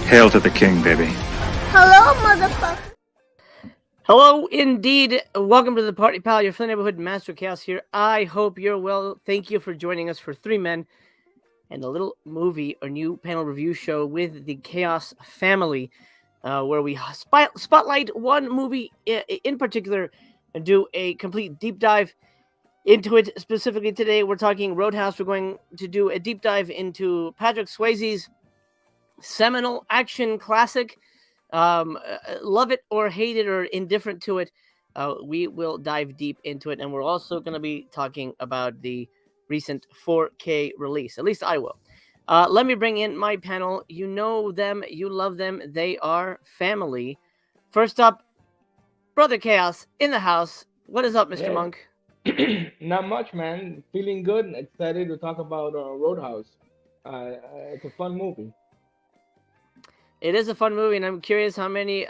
Hail to the king, baby. Hello, motherfucker. Hello, indeed. Welcome to the Party Pal, your friendly neighborhood Master Chaos here. I hope you're well. Thank you for joining us for Three Men and a little movie or new panel review show with the Chaos family, where we spotlight one movie in particular and do a complete deep dive into it. Specifically today, we're talking Roadhouse. We're going to do a deep dive into Patrick Swayze's seminal action classic. Love it or hate it or indifferent to it, we will dive deep into it. And we're also going to be talking about the recent 4K release. At least I will. Let me bring in my panel. You know them. You love them. They are family. First up, Brother Chaos in the house. What is up, Mr. Yes. Monk? Not much, man. Feeling good and excited to talk about Roadhouse. It's a fun movie. It is a fun movie, and I'm curious how many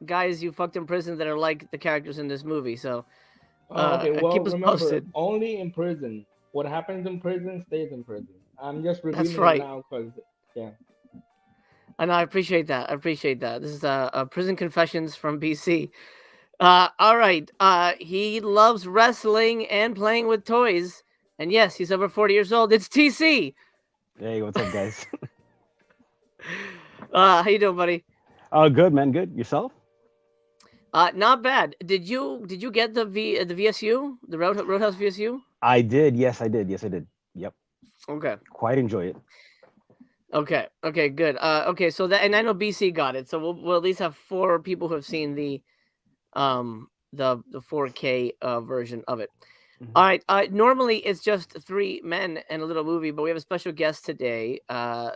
guys you fucked in prison that are like the characters in this movie. So, Okay, well, keep us remember, posted. only in prison. What happens in prison stays in prison. I'm just revealing right. it now because, yeah. And I appreciate that. This is Prison Confessions from BC. All right. He loves wrestling and playing with toys. And yes, he's over 40 years old. It's TC. Hey, what's up, guys? How you doing, buddy? Good, man. Good. Yourself? Not bad. Did you get the VSU, the Roadhouse VSU? I did. Yes, I did. Yep. Okay. Quite enjoy it. Okay. Good. Okay. So that, and I know BC got it. So we'll at least have 4 people who have seen the 4K version of it. Mhm. All right. Normally it's just 3 men and a little movie, but we have a special guest today.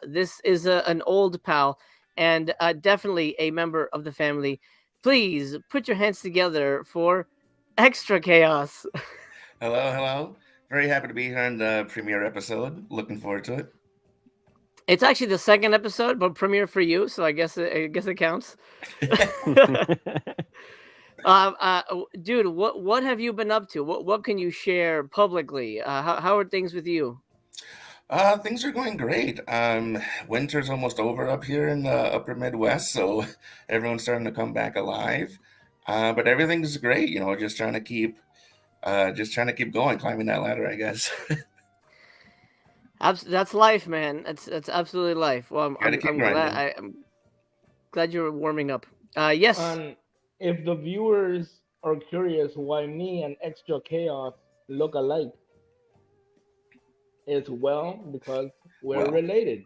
This is an old pal and definitely a member of the family. Please put your hands together for Extra Chaos. Hello. Very happy to be here in the premiere episode. Looking forward to it. It's actually the second episode, but premiere for you, so I guess it counts. Dude, what have you been up to? What can you share publicly? How are things with you? Things are going great. Winter's almost over up here in the upper Midwest, so everyone's starting to come back alive. But everything's great, just trying to keep going, climbing that ladder, I guess. That's life, man. That's absolutely life. Well, I'm glad you're warming up. Yes. If the viewers are curious why me and Extra Chaos look alike, it's because we're related.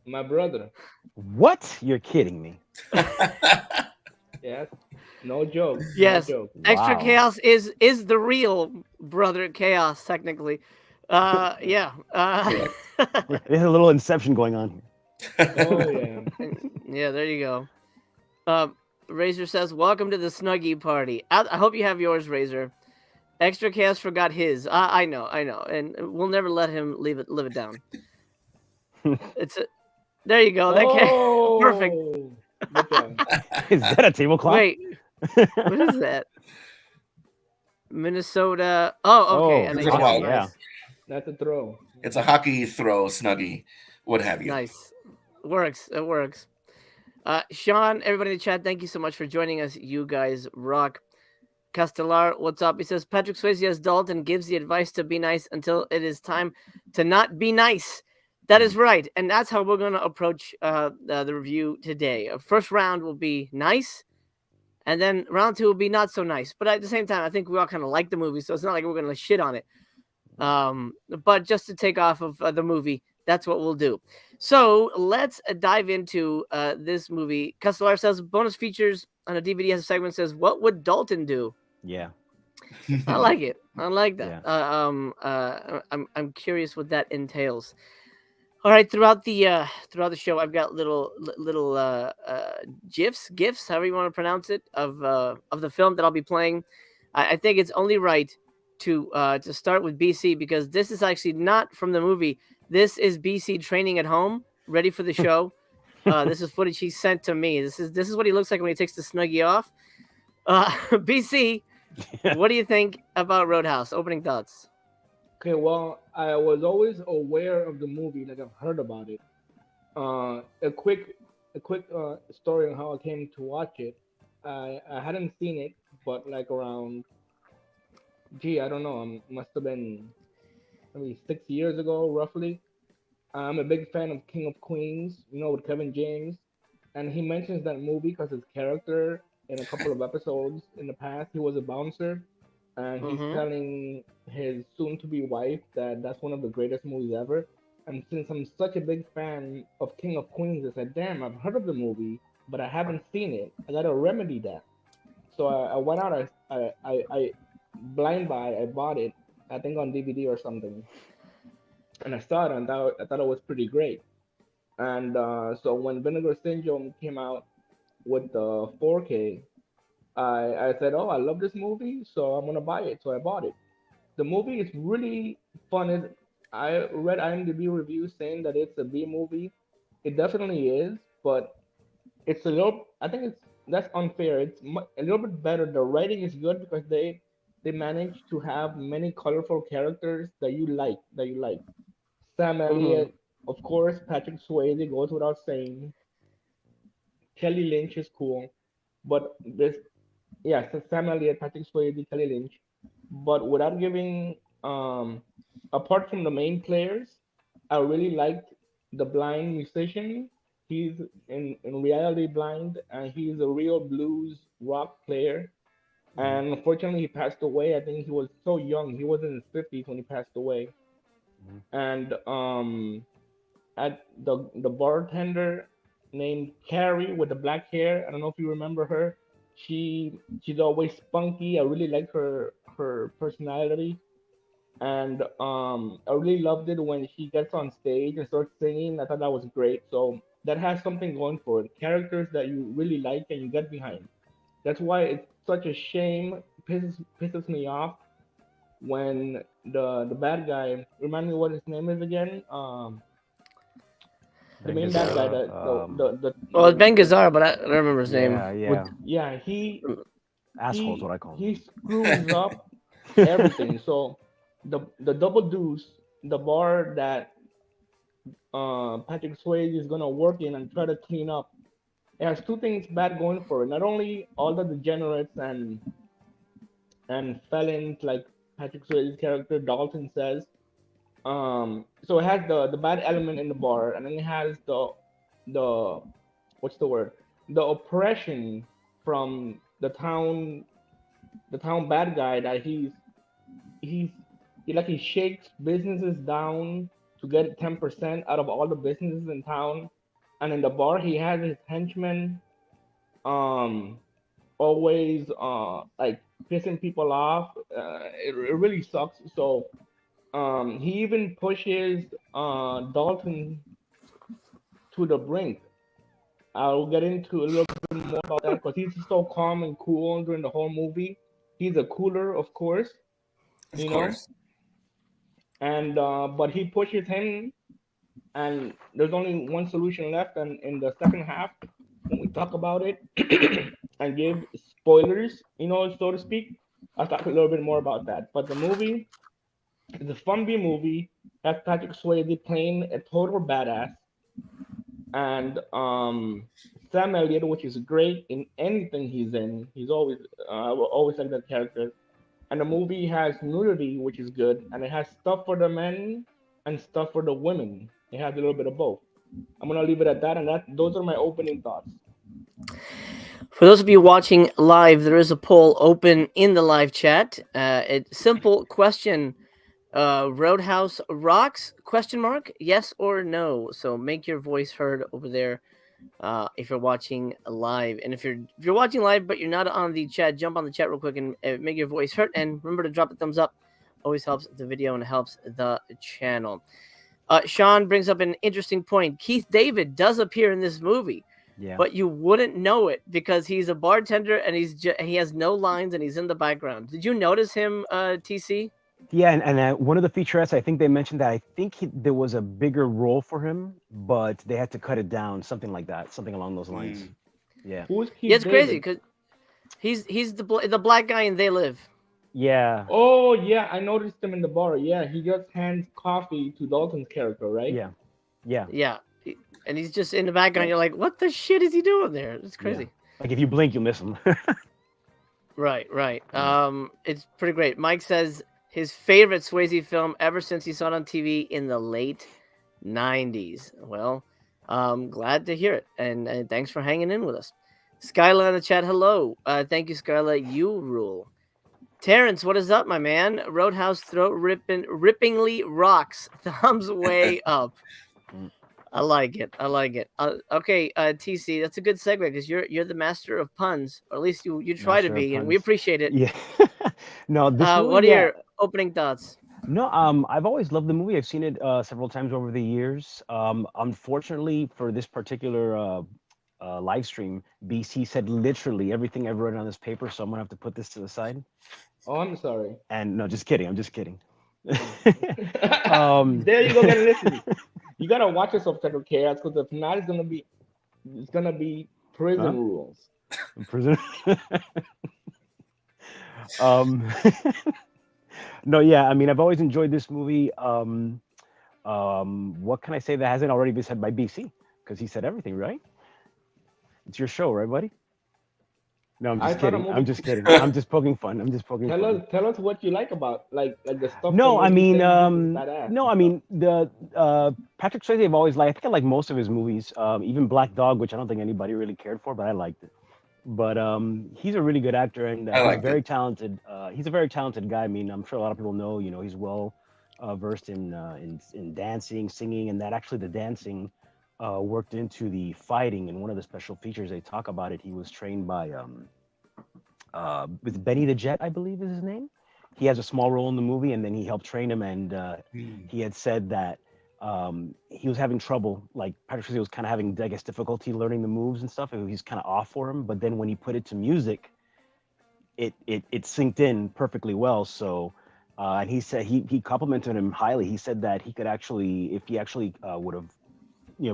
My brother. What? You're kidding me. Yes. No joke. Yes. No joke. Extra Wow. Chaos is the real Brother Chaos, technically. Yeah. There's a little inception going on here. Oh, yeah. Yeah, there you go. Razor says, "Welcome to the Snuggie party." I hope you have yours, Razor. Extra Chaos forgot his. I know, and we'll never let him live it down. There you go. Oh, Perfect. Good job. Is that a tablecloth? Wait, what is that? Minnesota. Oh, okay. Oh, And it's a then- ball. yeah. That's a throw. It's a hockey throw, Snuggie, what have you. Nice. It works. Sean, everybody in the chat, thank you so much for joining us. You guys rock. Castellar, what's up? He says, Patrick Swayze as Dalton gives the advice to be nice until it is time to not be nice. That is right. And that's how we're going to approach the review today. First round will be nice. And then round 2 will be not so nice. But at the same time, I think we all kind of like the movie. So it's not like we're going to shit on it. But just to take off of the movie, that's what we'll do. So let's dive into this movie. Castellar says bonus features on a DVD has a segment that says, "What would Dalton do?" Yeah. I like it. I like that. Yeah. I'm curious what that entails. All right, throughout the show, I've got little gifs, however you want to pronounce it, of the film that I'll be playing. I think it's only right to start with BC because this is actually not from the movie. This is BC training at home, ready for the show. This is footage he sent to me. This is what he looks like when he takes the Snuggie off. BC, what do you think about Roadhouse? Opening thoughts. Okay, well, I was always aware of the movie, like I've heard about it. A quick story on how I came to watch it. I hadn't seen it, but like around, gee, I don't know, must have been maybe 6 years ago, roughly. I'm a big fan of King of Queens, with Kevin James, and he mentions that movie because his character in a couple of episodes in the past, he was a bouncer, and he's Mm-hmm. telling his soon-to-be wife that that's one of the greatest movies ever. And since I'm such a big fan of King of Queens, I said, "Damn, I've heard of the movie, but I haven't seen it. I gotta remedy that." So I went out, I blind buy, I bought it, I think on DVD or something, and I saw it, and I thought it was pretty great. And so when Vinegar Syndrome came out with the 4K, I said, "Oh, I love this movie, so I'm gonna buy it." So I bought it. The movie is really fun. I read IMDb reviews saying that it's a B movie. It definitely is, but it's a little. I think that's unfair. It's a little bit better. The writing is good because they managed to have many colorful characters that you like. Sam Mm-hmm. Elliott, of course. Patrick Swayze goes without saying. Kelly Lynch is cool, but this, yeah, so Sam Elliott, Patrick Swayze, Kelly Lynch, but without giving, apart from the main players, I really liked the blind musician. He's in reality blind, and he's a real blues rock player. Hmm. And unfortunately, he passed away. I think he was so young. He was in his 50s when he passed away. Hmm. And at the bartender named Carrie with the black hair. I don't know if you remember her. She's always spunky. I really like her personality, and I really loved it when she gets on stage and starts singing. I thought that was great. So that has something going for it. Characters that you really like and you get behind. That's why it's such a shame. Pisses me off when the bad guy. Remind me what his name is again. The Ben main bad guy, Gazzara. Well, it's Ben Gazzara, but I don't remember his name. Yeah, with, yeah. yeah, he Asshole is he what I call he screws up everything. So the double deuce, the bar that Patrick Swayze is gonna work in and try to clean up, it has two things bad going for it. Not only all the degenerates and felons like Patrick Swayze's character Dalton says. So it has the bad element in the bar, and then it has the what's the word? The oppression from the town bad guy that he's he shakes businesses down to get 10% out of all the businesses in town, and in the bar he has his henchmen um always like pissing people off. It really sucks. So he even pushes Dalton to the brink. I'll get into a little bit more about that because he's so calm and cool during the whole movie. He's a cooler, of course, Of you know, course. and but he pushes him, and there's only one solution left. And in the second half, when we talk about it and give spoilers, so to speak, I'll talk a little bit more about that. But the movie is a fun B movie. Has Patrick Swayze playing a total badass, and Sam Elliott, which is great in anything he's in. He's always I will always like that character. And the movie has nudity, which is good, and it has stuff for the men and stuff for the women. It has a little bit of both. I'm gonna leave it at that, and those are my opening thoughts. For those of you watching live, there is a poll open in the live chat. Simple question: Roadhouse rocks? Question mark? Yes or no? So make your voice heard over there. If you're watching live, and if you're watching live but you're not on the chat, jump on the chat real quick and make your voice heard. And remember to drop a thumbs up. Always helps the video and helps the channel. Sean brings up an interesting point. Keith David does appear in this movie. Yeah. But you wouldn't know it because he's a bartender and he has no lines and he's in the background. Did you notice him, TC? Yeah, and one of the featurettes, I think they mentioned that I think there was a bigger role for him, but they had to cut it down, something like that, something along those lines. Mm. Yeah. Who is Keith Yeah, it's crazy David? because he's the black guy and They Live. Yeah. Oh yeah, I noticed him in the bar. Yeah, he just hands coffee to Dalton's character, right? Yeah. Yeah. Yeah, and he's just in the background. You're like, what the shit is he doing there? It's crazy. Like if you blink, you'll miss him. Right. Yeah. It's pretty great. Mike says his favorite Swayze film ever since he saw it on TV in the late 90s. Well, glad to hear it, and thanks for hanging in with us. Skyla in the chat, hello. Thank you, Skyla. You rule. Terrence, what is up, my man? Roadhouse throat rippingly rocks. Thumbs way up. I like it. Okay, TC, that's a good segue because you're the master of puns, or at least you try to Master of be, and we puns. appreciate it. Yeah. No, this movie. What are your opening thoughts? No, I've always loved the movie. I've seen it several times over the years. Unfortunately, for this particular live stream, BC said literally everything I've written on this paper, so I'm gonna have to put this to the side. Oh, I'm sorry. And no, just kidding. I'm just kidding. There you go, gotta listen. You gotta watch this subtitle chaos, because if not, it's gonna be prison rules. Prison. No, yeah. I mean, I've always enjoyed this movie. What can I say that hasn't already been said by BC? Because he said everything, right? It's your show, right, buddy? No, I'm just kidding. I'm just kidding. I'm just poking fun. Tell us what you like about like the stuff. No, I mean, the the Patrick Swayze I've always liked. I think I like most of his movies. Even Black Dog, which I don't think anybody really cared for, but I liked it. But he's a really good actor and he's very talented. He's a very talented guy. I mean, I'm sure a lot of people know. You know, he's well versed in dancing, singing, and that actually the dancing worked into the fighting. And one of the special features they talk about it, he was trained by with Benny the Jet, I believe is his name. He has a small role in the movie, and then he helped train him. And he had said that he was having trouble, like Patrick Swayze was kind of having, I guess, difficulty learning the moves and stuff. He's kind of off for him. But then when he put it to music, it synced in perfectly well. So. And he said he complimented him highly. He said that he could actually, if he actually would have,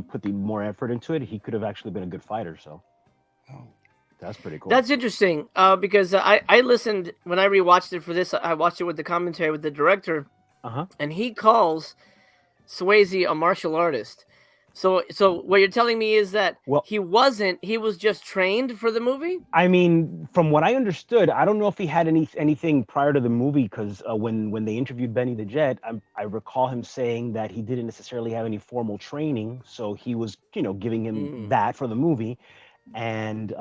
put the more effort into it, he could have actually been a good fighter. So that's pretty cool. That's interesting because I listened when I rewatched it for this. I watched it with the commentary with the director, and he calls Swayze a martial artist. So what you're telling me is that he wasn't. He was just trained for the movie. I mean, from what I understood, I don't know if he had anything prior to the movie, because when they interviewed Benny the Jet, I recall him saying that he didn't necessarily have any formal training, so he was giving him that for the movie, and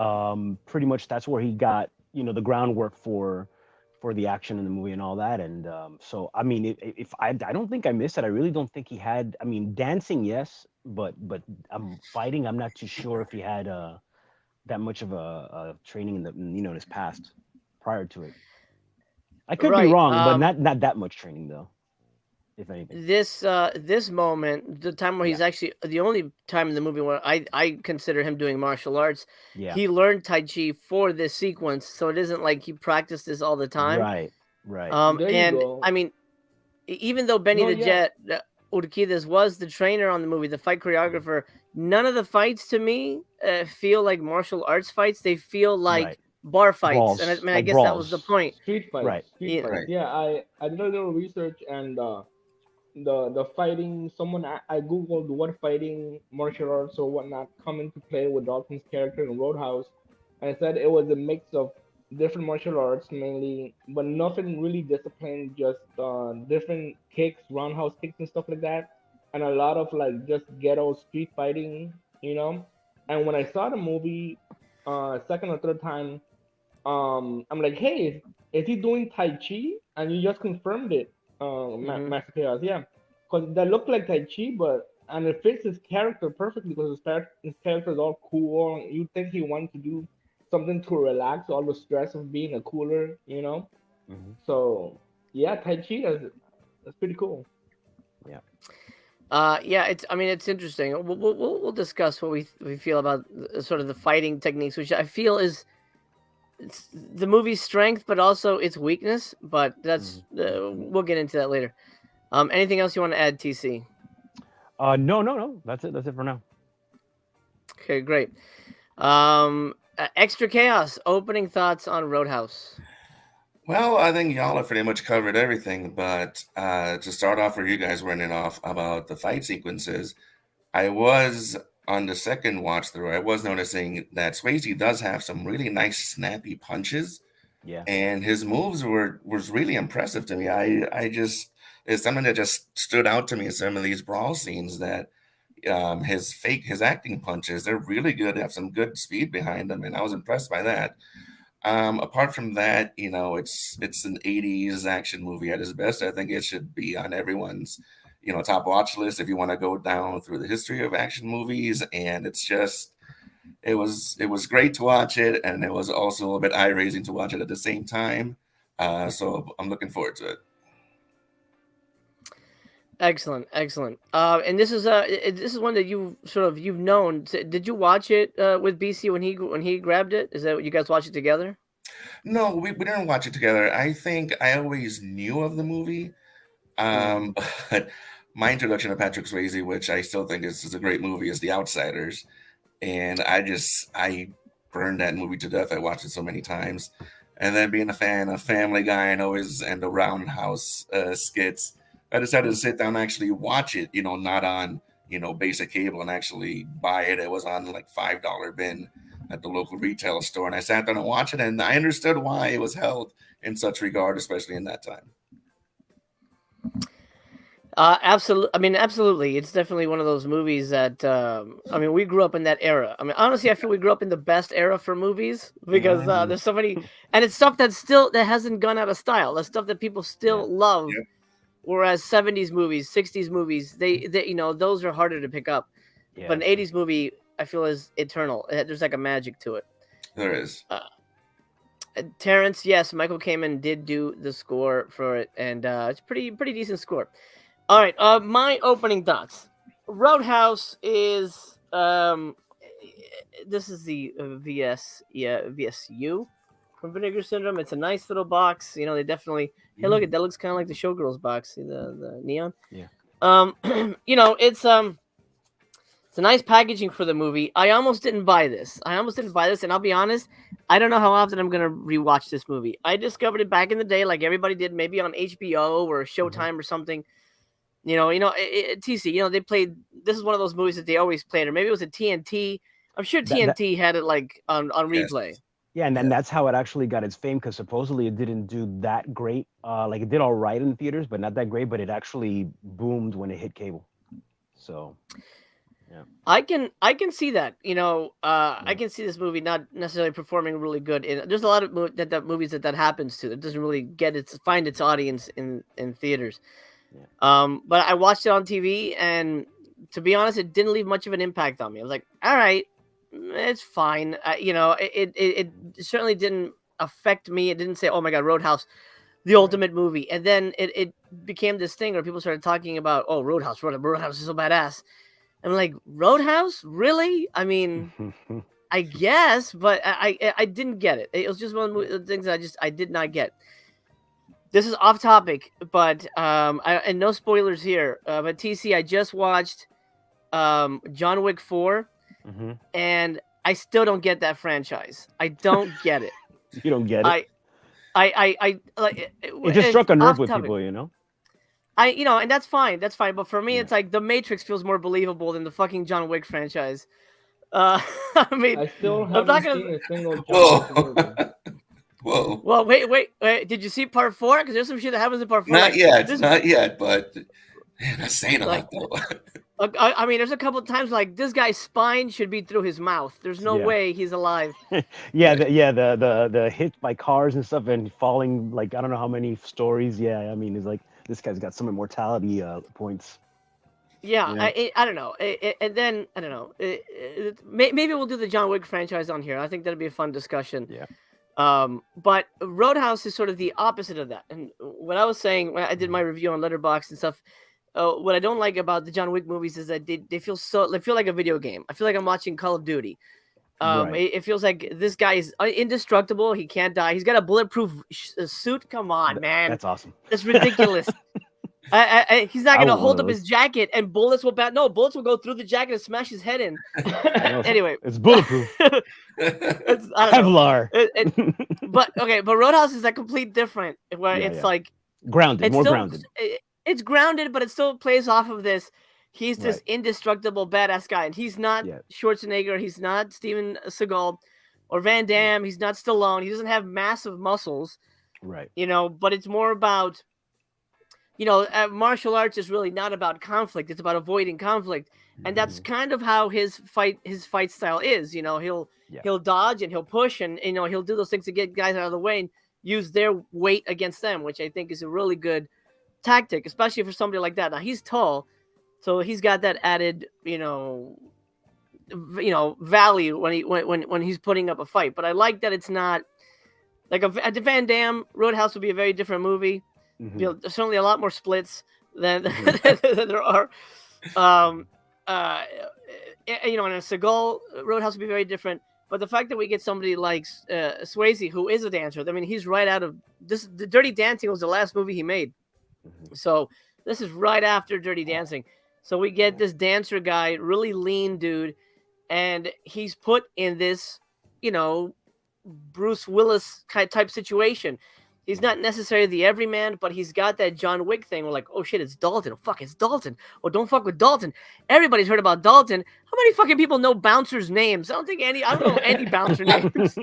pretty much that's where he got the groundwork for the action in the movie and all that. And so I mean, if I don't think I missed it. I really don't think he had. I mean, dancing, yes, but fighting, I'm not too sure if he had that much of a training in the in his past prior to it. I could be wrong, but not that much training though, if anything. This moment, the time where he's actually the only time in the movie where I consider him doing martial arts. Yeah. He learned Tai Chi for this sequence, so it isn't like he practiced this all the time. Right. And I mean, even though Benny the Jet Urquidez was the trainer on the movie, the fight choreographer, none of the fights to me feel like martial arts fights. They feel like bar fights. Brawls, and I mean, like I guess brawls. that was the point. Street fights. Right. Street fights. Yeah, I did a little research, and the fighting, I googled what fighting martial arts or whatnot come into play with Dalton's character in Roadhouse, and it said it was a mix of different martial arts mainly, but nothing really disciplined, just different kicks, roundhouse kicks and stuff like that, and a lot of like just ghetto street fighting. And when I saw the movie second or third time, I'm like, hey, is he doing Tai Chi? And you just confirmed it. Master Chaos, yeah, because that looked like Tai Chi, and it fits his character perfectly, because his character is all cool. You think he wanted to do something to relax all the stress of being a cooler, So yeah, Tai Chi, that's pretty cool. Yeah, it's interesting. We'll discuss what we feel about sort of the fighting techniques, which I feel is it's the movie's strength, but also its weakness. But that's we'll get into that later. Anything else you want to add, TC? No. That's it for now. Okay, great. Extra Chaos. Opening thoughts on Roadhouse. Well, I think y'all have pretty much covered everything. But to start off, where you guys were ending off about the fight sequences, I was on the second watch through. I was noticing that Swayze does have some really nice snappy punches, Yeah. and his moves was really impressive to me. I just it's something that just stood out to me in some of these brawl scenes that his acting punches, they're really good. They have some good speed behind them, and I was impressed by that. Apart from that, it's an '80s action movie at its best. I think it should be on everyone's top watch list if you want to go down through the history of action movies. And it was great to watch it, and it was also a little bit eye raising to watch it at the same time. So I'm looking forward to it. Excellent, excellent. And this is one that you've known. Did you watch it with BC when he grabbed it? Is that what you guys watched it together? No, we didn't watch it together. I think I always knew of the movie. Um, but my introduction to Patrick Swayze, which I still think is a great movie, is The Outsiders. And I burned that movie to death. I watched it so many times. And then being a fan of Family Guy and the Roundhouse skits, I decided to sit down and actually watch it, not on, basic cable, and actually buy it. It was on like $5 bin at the local retail store. And I sat down and watched it, and I understood why it was held in such regard, especially in that time. Absolutely. I mean, absolutely. It's definitely one of those movies that, we grew up in that era. I mean, honestly, I feel we grew up in the best era for movies because there's so many, and it's stuff that hasn't gone out of style. That's stuff that people still love. Yeah. Whereas 70s movies, 60s movies, they those are harder to pick up. Yeah. But an 80s movie, I feel, is eternal. There's like a magic to it. There is. Terrence, yes, Michael Kamen did do the score for it, and it's pretty decent score. All right, my opening thoughts. Roadhouse is this is the VSU from Vinegar Syndrome. It's a nice little box. They definitely. Hey, look, that looks kind of like the Showgirls box. See the neon. Yeah. It's a nice packaging for the movie. I almost didn't buy this, and I'll be honest, I don't know how often I'm gonna rewatch this movie. I discovered it back in the day, like everybody did, maybe on HBO or Showtime or something. TC. They played. This is one of those movies that they always played, or maybe it was a TNT. I'm sure TNT had it like on replay. Yes. Yeah, and then that's how it actually got its fame, because supposedly it didn't do that great. Like it did all right in theaters, but not that great. But it actually boomed when it hit cable. So, yeah, I can see that. I can see this movie not necessarily performing really good. There's a lot of movies that happens to. It doesn't really find its audience in theaters. Yeah. But I watched it on TV, and to be honest, it didn't leave much of an impact on me. I was like, all right, it's fine. It certainly didn't affect me. It didn't say, oh my God, Roadhouse, the ultimate movie. And then it became this thing where people started talking about, oh, Roadhouse is so badass. I'm like, Roadhouse? Really? I mean, I guess, but I didn't get it. It was just one of the things I did not get. This is off topic, but and no spoilers here. But TC, I just watched John Wick 4, and I still don't get that franchise. I don't get it. You don't get it. I like. It just struck a nerve with people, and that's fine. That's fine. But for me, it's like The Matrix feels more believable than the fucking John Wick franchise. I mean, I still haven't seen a single John Wick movie. Whoa. Well, wait. Did you see part 4? Because there's some shit that happens in part 4. Not yet, but that's saying a lot, though. I mean, there's a couple of times like this guy's spine should be through his mouth. There's no way he's alive. The hit by cars and stuff and falling, like I don't know how many stories. Yeah, I mean, it's like this guy's got some immortality points. Yeah, I don't know. And then I don't know. Maybe we'll do the John Wick franchise on here. I think that'd be a fun discussion. Yeah. But Roadhouse is sort of the opposite of that. And what I was saying when I did my review on Letterboxd and stuff, what I don't like about the John Wick movies is that they feel like a video game. I feel like I'm watching Call of Duty. It feels like this guy is indestructible. He can't die. He's got a bulletproof suit. Come on, man. That's awesome. That's ridiculous. He's not going to hold up his jacket and bullets will bullets will go through the jacket and smash his head in. Anyway, it's bulletproof. It's Kevlar. But Roadhouse is a complete different where it's like grounded, more grounded. It's grounded, but it still plays off of this. He's this Right. indestructible badass guy, and he's not Yeah. Schwarzenegger, he's not Steven Seagal or Van Damme, he's not Stallone. He doesn't have massive muscles, Right. but it's more about martial arts is really not about conflict. It's about avoiding conflict, and that's Mhm. kind of how his fight style is. Yeah. He'll dodge and he'll push, and he'll do those things to get guys out of the way and use their weight against them, which I think is a really good tactic, especially for somebody like that. Now he's tall, so he's got that added value when he's putting up a fight. But I like that it's not like a Van Damme Roadhouse would be a very different movie. Mhm. There's certainly a lot more splits than, Mhm. than there are. Um, uh, and a Seagal Roadhouse would be very different. But the fact that we get somebody like Swayze, who is a dancer, I mean, he's right out of this. The Dirty Dancing was the last movie he made, Mhm. so this is right after Dirty Dancing. So we get this dancer guy, really lean dude, and he's put in this, Bruce Willis type situation. He's not necessarily the everyman, but he's got that John Wick thing. We're like, oh shit, it's Dalton. Oh fuck, it's Dalton. Oh, don't fuck with Dalton. Everybody's heard about Dalton. How many fucking people know bouncers' names? I don't know any bouncer names.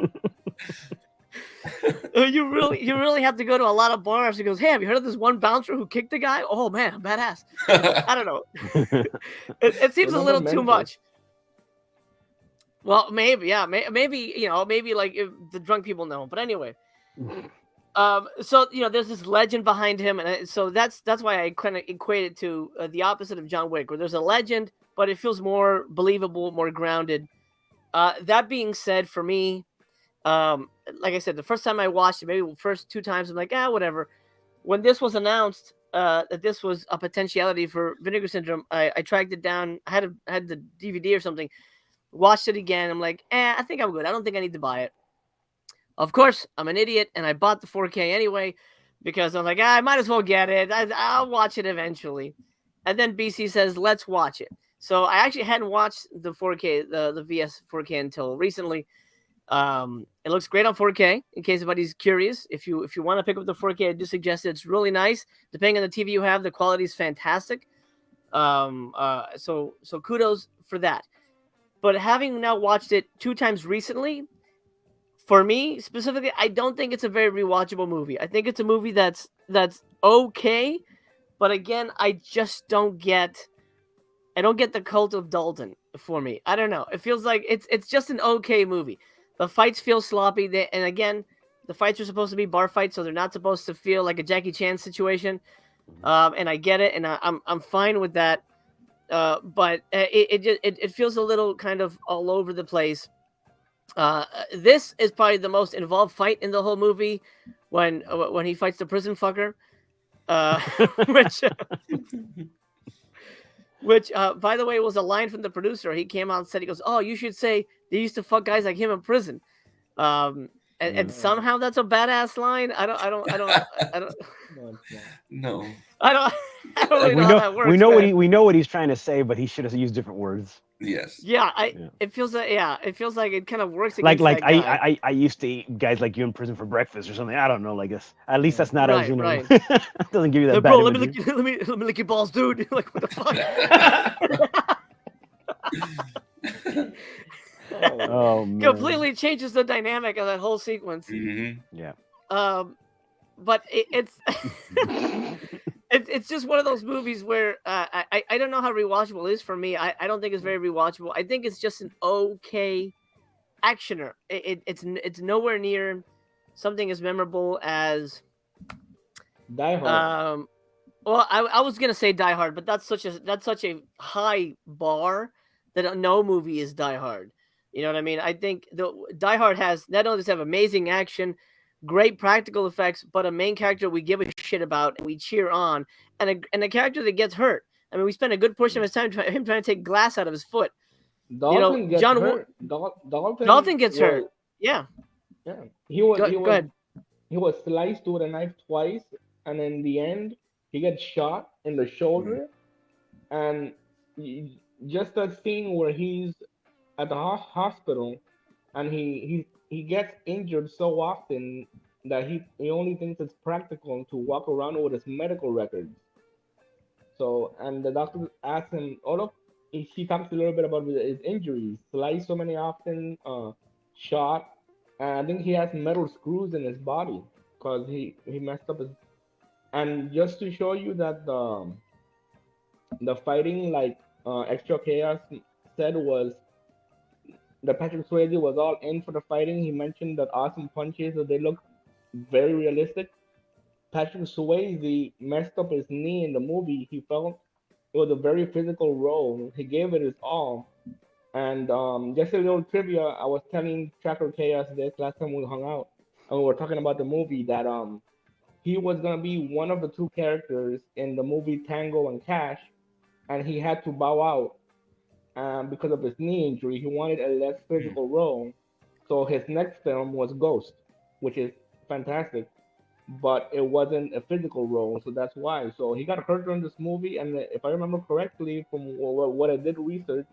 You really have to go to a lot of bars. He goes, hey, have you heard of this one bouncer who kicked a guy? Oh man, badass. I don't know. It seems a Remember little too Memphis? much. Well, maybe, yeah, maybe like if the drunk people know. But anyway, so there's this legend behind him, and so that's why I kind of equate it to the opposite of John Wick, where there's a legend, but it feels more believable, more grounded. That being said, for me, like I said, the first time I watched it, maybe the first two times, I'm like, whatever. When this was announced that this was a potentiality for Vinegar Syndrome, I tracked it down. I had the DVD or something. Watched it again. I'm like, I think I'm good. I don't think I need to buy it. Of course, I'm an idiot, and I bought the 4K anyway because I was like, I might as well get it. I'll watch it eventually. And then BC says, let's watch it. So I actually hadn't watched the 4K, the VS 4K until recently. It looks great on 4K. In case anybody's curious, if you want to pick up the 4K, I do suggest it. It's really nice. Depending on the TV you have, the quality is fantastic. So kudos for that. But having now watched it 2 times recently, for me specifically, I don't think it's a very rewatchable movie. I think it's a movie that's okay, but again, I don't get the cult of Dalton for me. I don't know. It feels like it's just an okay movie. The fights feel sloppy, and again, the fights are supposed to be bar fights, so they're not supposed to feel like a Jackie Chan situation. And I get it, and I'm fine with that. But it feels a little kind of all over the place. This is probably the most involved fight in the whole movie when he fights the prison fucker, which by the way was a line from the producer. He came out and said, he goes, oh, you should say they used to fuck guys like him in prison. And somehow that's a badass line. I don't No, it's not. No. I don't really know how that works. we know man. we know what he's trying to say, but he should have used different words. Yes. Yeah, Yeah. it feels like it kind of works Like against that guy. I used to eat guys like you in prison for breakfast or something. I don't know. Like at least that's not Right, as right. doesn't give you that Hey, bad bro, let me imagery. let me lick your balls, dude. Like what the fuck? Oh man. Completely changes the dynamic of that whole sequence. Mhm. Yeah. But it's it's just one of those movies where I don't know how rewatchable it is for me. I don't think it's very rewatchable. I think it's just an okay actioner. It's nowhere near something as memorable as Die Hard. Well, I was gonna say Die Hard, but that's such a high bar that no movie is Die Hard. You know what I mean? I think the Die Hard has not only does it have amazing action, great practical effects, but a main character we give a shit about and we cheer on, and a character that gets hurt. I mean, we spent a good portion of his time trying to take glass out of his foot. Dalton gets John hurt. Dalton gets hurt. Yeah. Yeah, he was Go ahead. he was sliced with a knife twice, and in the end, he gets shot in the shoulder, and just that scene where he's at the hospital, and he gets injured so often that he only thinks it's practical to walk around with his medical records. So, and the doctor asked him, all of, she talks a little bit about his injuries, sliced so many often, shot, and I think he has metal screws in his body because he messed up his. And just to show you that the fighting, like Extra Chaos said, was that Patrick Swayze was all in for the fighting. He mentioned that awesome punches, that they look very realistic. Patrick Swayze messed up his knee in the movie. He felt it was a very physical role. He gave it his all. And just a little trivia, I was telling Tracker Chaos this last time we hung out, and we were talking about the movie that he was gonna be one of the two characters in the movie Tango and Cash, and he had to bow out because of his knee injury. He wanted a less physical role, so his next film was Ghost, which is fantastic, but it wasn't a physical role, so that's why. So he got hurt during this movie, and if I remember correctly from what I did research,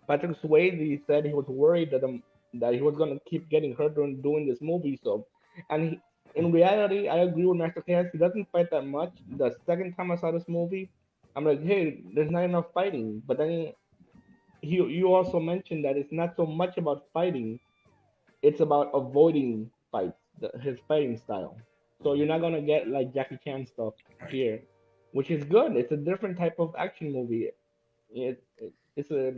Patrick Swayze said he was worried that he was gonna keep getting hurt during doing this movie. So, and in reality, I agree with Master Chaos. He doesn't fight that much. The second time I saw this movie, I'm like, hey, there's not enough fighting. But then you also mentioned that it's not so much about fighting; it's about avoiding fights. His fighting style. So you're not gonna get like Jackie Chan stuff Right. here, which is good. It's a different type of action movie. It's a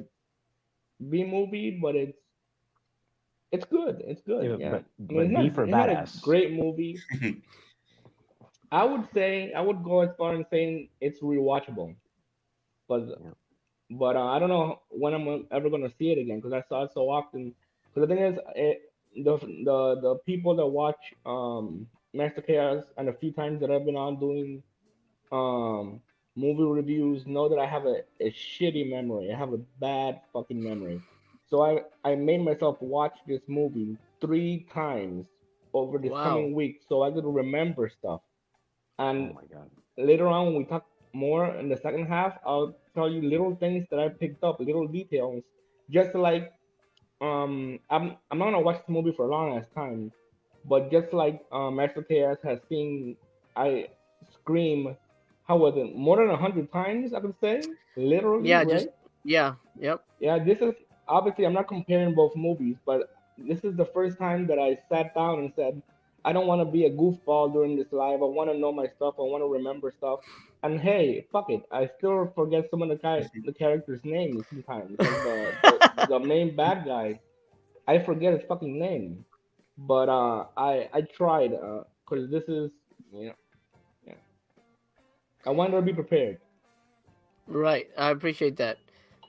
B movie, but it's good. It's good. Yeah, Yeah. but I mean, but B for it's not a badass. great movie. I would say I would go as far as saying it's rewatchable, but Yeah. I don't know when I'm ever gonna see it again because I saw it so often. Because the thing is, the people that watch Master Chaos and a few times that I've been on doing um movie reviews know that I have a shitty memory. I have a bad fucking memory. So I made myself watch this movie 3 times over this Wow. coming week so I could remember stuff. Oh And my god. later on when we talk more in the second half, I'll tell you little things that I picked up, little details. Just like I'm not gonna watch this movie for a long ass time, but just like Master KS has seen I scream, how was it, more than 100 times I could say, literally, Yeah, just right? yeah, yep. Yeah, this is obviously I'm not comparing both movies, but this is the first time that I sat down and said, I don't want to be a goofball during this live. I want to know my stuff. I want to remember stuff. And hey, fuck it, I still forget some of the characters' names sometimes. Like the main bad guy, I forget his fucking name. But I tried because this is, you know, yeah. I wanted to be prepared. Right. I appreciate that.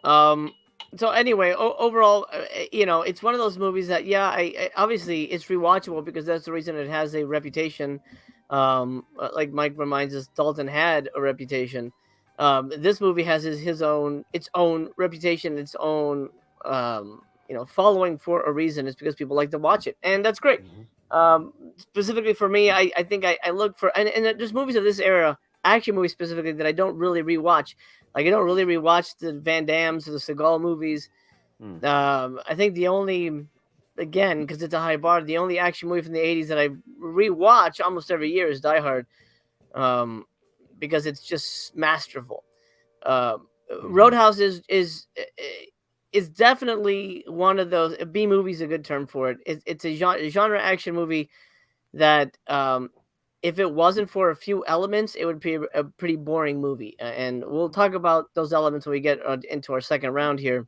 Um, so anyway, overall, it's one of those movies that, yeah, obviously it's rewatchable because that's the reason it has a reputation. Like Mike reminds us, Dalton had a reputation. This movie has its own reputation, its own, following for a reason. It's because people like to watch it, and that's great. Mhm. Specifically for me, I think I look for, and there's movies of this era, action movies specifically, that I don't really rewatch. Like I don't really rewatch the Van Dammes or the Seagal movies. Mm. I think the only, again, because it's a high bar, the only action movie from the '80s that I rewatch almost every year is Die Hard, um, because it's just masterful. Mhm. Roadhouse is definitely one of those. B movie is a good term for it. It's a genre action movie that, if it wasn't for a few elements, it would be a pretty boring movie. And we'll talk about those elements when we get into our second round here,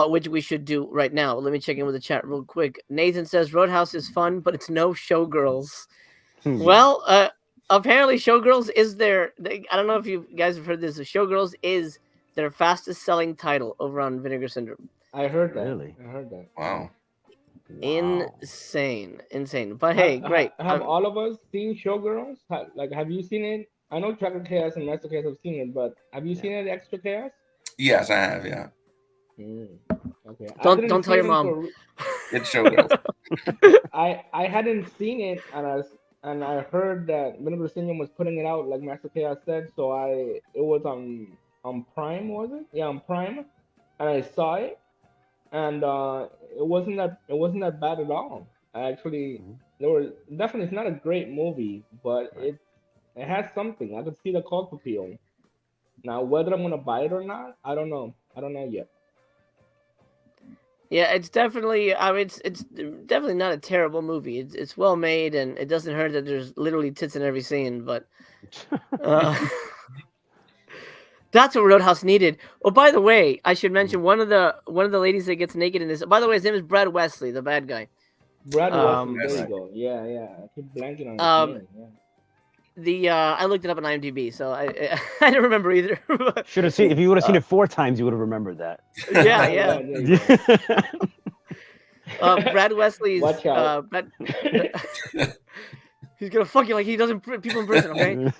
which we should do right now. Let me check in with the chat real quick. Nathan says Roadhouse is fun, but it's no Showgirls. Yeah. Well, apparently Showgirls is I don't know if you guys have heard this. Showgirls is their fastest selling title over on Vinegar Syndrome. I heard that. Really? I heard that. Yeah. Wow. Wow. Insane. But hey, great. Have all of us seen Showgirls? Have you seen it? I know Tracker Chaos and Master Chaos have seen it, but have you Yeah. seen it, Extra Chaos? Yes, I have. Yeah, Mm, okay, I Don't didn't tell see your it mom. until it's Showgirls. I hadn't seen it, and I heard that Vinegar Syndrome was putting it out, like Master Chaos said. So it was on Prime, was it? Yeah, on Prime, and I saw it, and it wasn't that bad at all. I actually Mhm. there were definitely, it's not a great movie, but Right. it has something. I could see the cult appeal. Now, whether I'm gonna buy it or not, I don't know. I don't know yet. Yeah, it's definitely. I mean, it's definitely not a terrible movie. It's well made, and it doesn't hurt that there's literally tits in every scene. But uh, that's what Roadhouse needed. Oh, by the way, I should mention one of the ladies that gets naked in this. By the way, his name is Brad Wesley, the bad guy. Brad Wilson, there you Right. go. Yeah, yeah. I keep blanking on his Um, name. Yeah. I looked it up on IMDb, so I don't remember either. Should have seen if you would have seen it 4 times, you would have remembered that. yeah. There you go. Brad Wesley's. Watch out. He's gonna fuck you like he doesn't people in prison. Okay.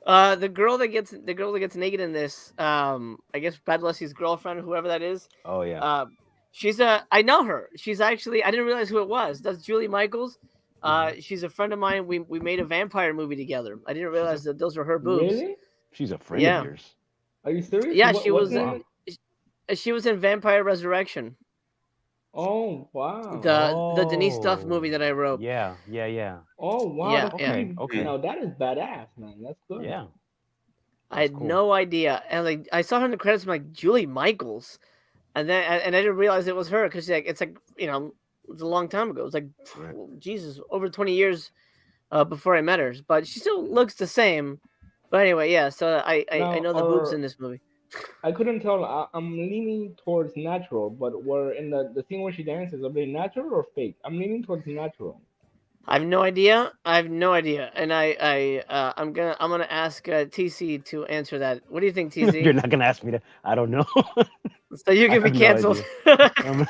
The girl that gets naked in this, I guess Brad Wesley's girlfriend, whoever that is. Oh yeah. I know her. She's actually, I didn't realize who it was. That's Julie Michaels. She's a friend of mine. We made a vampire movie together. I didn't realize that those were her boobs. Really? She's a friend Yeah. of yours. Are you serious? Yeah, What- she what's was her in. name? She was in Vampire Resurrection, Oh wow. the Denise Duff Oh. movie that I wrote. Yeah. Oh wow. Yeah, that's yeah. pretty- Okay. Now that is badass, man. That's good. Yeah. I had cool. no idea, and like I saw her in the credits. I'm like Julie Michaels, and I didn't realize it was her because it's like it was a long time ago. It was like Right. Jesus, over 20 years before I met her. But she still looks the same. But anyway, yeah. So I Now, know the boobs in this movie. I couldn't tell. I'm leaning towards natural, but we're in the scene where she dances. Are they natural or fake? I'm leaning towards natural. I have no idea. And I'm gonna ask TC to answer that. What do you think, You're TC? not gonna ask me to. I don't know. So you I can be have no canceled.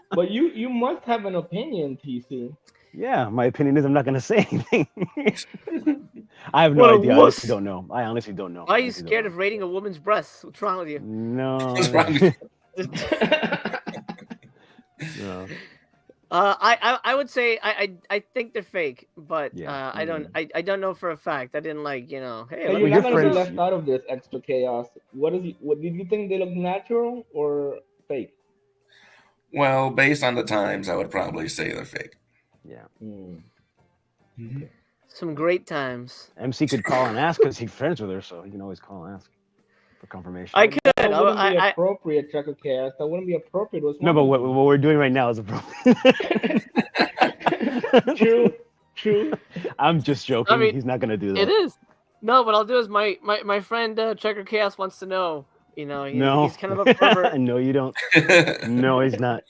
But you must have an opinion, TC. Yeah, my opinion is I'm not gonna say anything. I have What no a idea. I wuss. honestly don't know. I honestly don't know. Why are you Honestly don't scared know. of rating a woman's breasts? What's wrong with you? No. What's wrong with No. I would say I think they're fake, but Yeah. I don't know for a fact. I didn't like hey. Hey, let you're me- your not gonna be friends- left out of this extra chaos. What did you think they look natural or fake? Well, based on the times, I would probably say they're fake. Yeah. Hmm. Some great times. MC could call and ask because he's friends with her, so he can always call and ask for confirmation. I could. That wouldn't be I appropriate, Chuck Chaos. That wouldn't be appropriate. What's No, wrong but with what we're doing right now is you? True. I'm just joking. I mean, He's not gonna do that. it is. No, what I'll do is my friend Checker Chaos wants to know. No. He's kind of a pervert. No, you don't. No, he's not.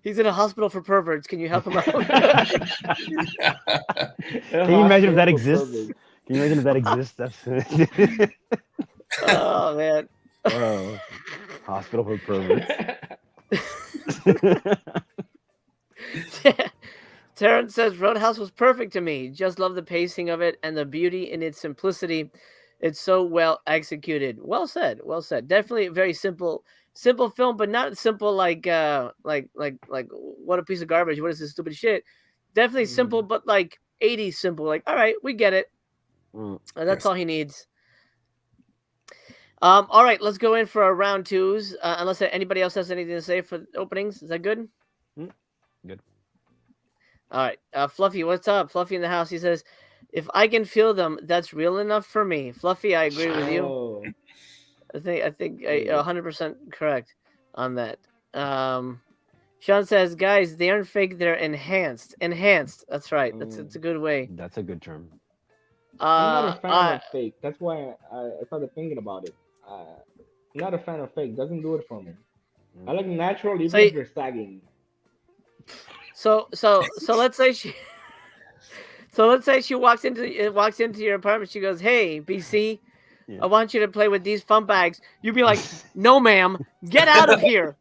He's in a hospital for perverts. Can you help him out? Can you imagine if that exists? Can you imagine if that exists? That's Oh man. oh, hospital for perverts. Terrence says Roadhouse was perfect to me. Just love the pacing of it and the beauty in its simplicity. It's so well executed. Well said. Well said. Definitely a very simple film, but not simple like what a piece of garbage. What is this stupid shit? Definitely simple, but like 80s simple. Like, all right, we get it. Mm. That's Yes. all he needs. All right, let's go in for our round twos. Unless anybody else has anything to say for the openings, is that good? Good. All right, Fluffy, what's up? Fluffy in the house. He says, "If I can feel them, that's real enough for me." Fluffy, I agree with you. Oh, I think 100% correct on that. Sean says, "Guys, they aren't fake; they're enhanced. Enhanced. That's right. It's a good way." That's a good term. I'm not a fan of fake. That's why I started thinking about it. I'm not a fan of fake. Doesn't do it for me. I like natural, even So if you're sagging. So let's say she walks into your apartment. She goes, "Hey, BC, Yeah. I want you to play with these fun bags." You'd be like, "No, ma'am, get out of here."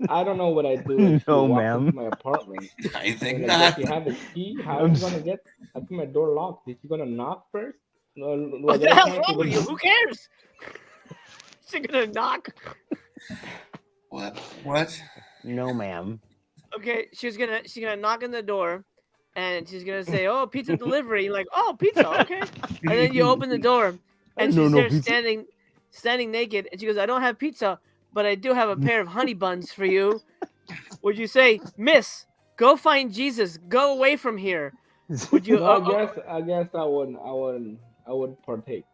I don't know what I do. If No, she walks ma'am. into my apartment. I think Like, not. does she have a key? How I'm is she gonna get? I think my door locked. Is she gonna knock first? What the hell's wrong with you? Who cares? She's gonna knock. What? What? No, ma'am. Okay, she's gonna knock on the door, and she's gonna say, "Oh, pizza delivery." You're like, "Oh, pizza, okay." And then you open the door, and No, she's no there pizza. standing naked, and she goes, "I don't have pizza, but I do have a pair of honey buns for you." Would you say, "Miss, go find Jesus, go away from here"? Would you? No, I guess I would partake.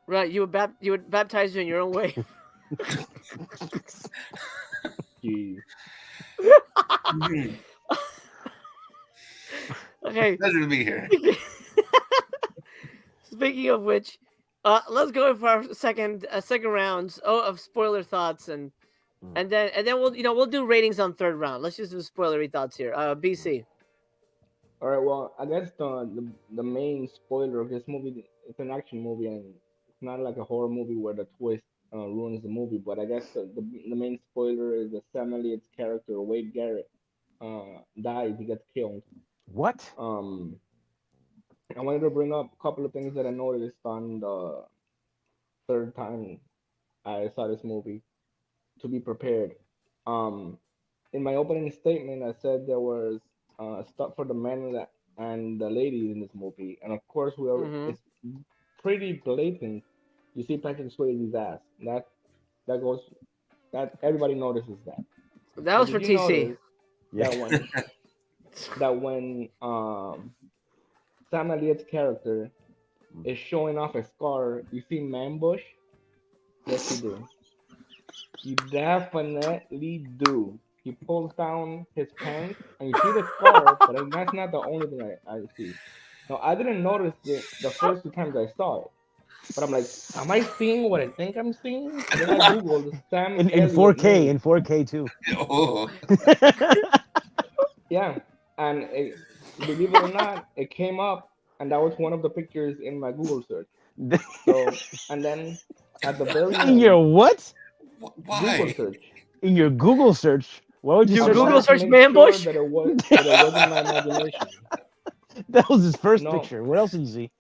Right, you would baptize you in your own way. Jeez. Mhm. Okay. Pleasure to be here. Speaking of which, let's go for our second rounds of spoiler thoughts and then we'll do ratings on third round. Let's just do spoilery thoughts here. BC. All right. Well, I guess the main spoiler of this movie, it's an action movie, and it's not like a horror movie where the twist ruins the movie. But I guess the main spoiler is that Sam Elliott's character Wade Garrett dies. He gets killed. What? I wanted to bring up a couple of things that I noticed on the third time I saw this movie to be prepared. Um, in my opening statement, I said there was stuff for the men and the ladies in this movie, and of course, Mm-hmm. it's pretty blatant. You see Patrick Swayze's ass. That goes that everybody notices that. That But was did for you TC. notice Yeah. that when Sam Elliott's character is showing off a scar, you see man bush? Yes, you do. You definitely do. He pulls down his pants and you see the scar, but that's not the only thing I see. Now, I didn't notice it the first two times I saw it, but I'm like, am I seeing what I think I'm seeing? So then I Googled Sam In Elliott 4K, nude. in 4K too. Oh, Yeah, and believe it or not, it came up, and that was one of the pictures in my Google search. So, and then at the very In your end, what? Google why? search. In your Google search? Why would you You I search Google wanted that? to search make man sure bush? that it wasn't my imagination. That was his first No, picture. What else did you see?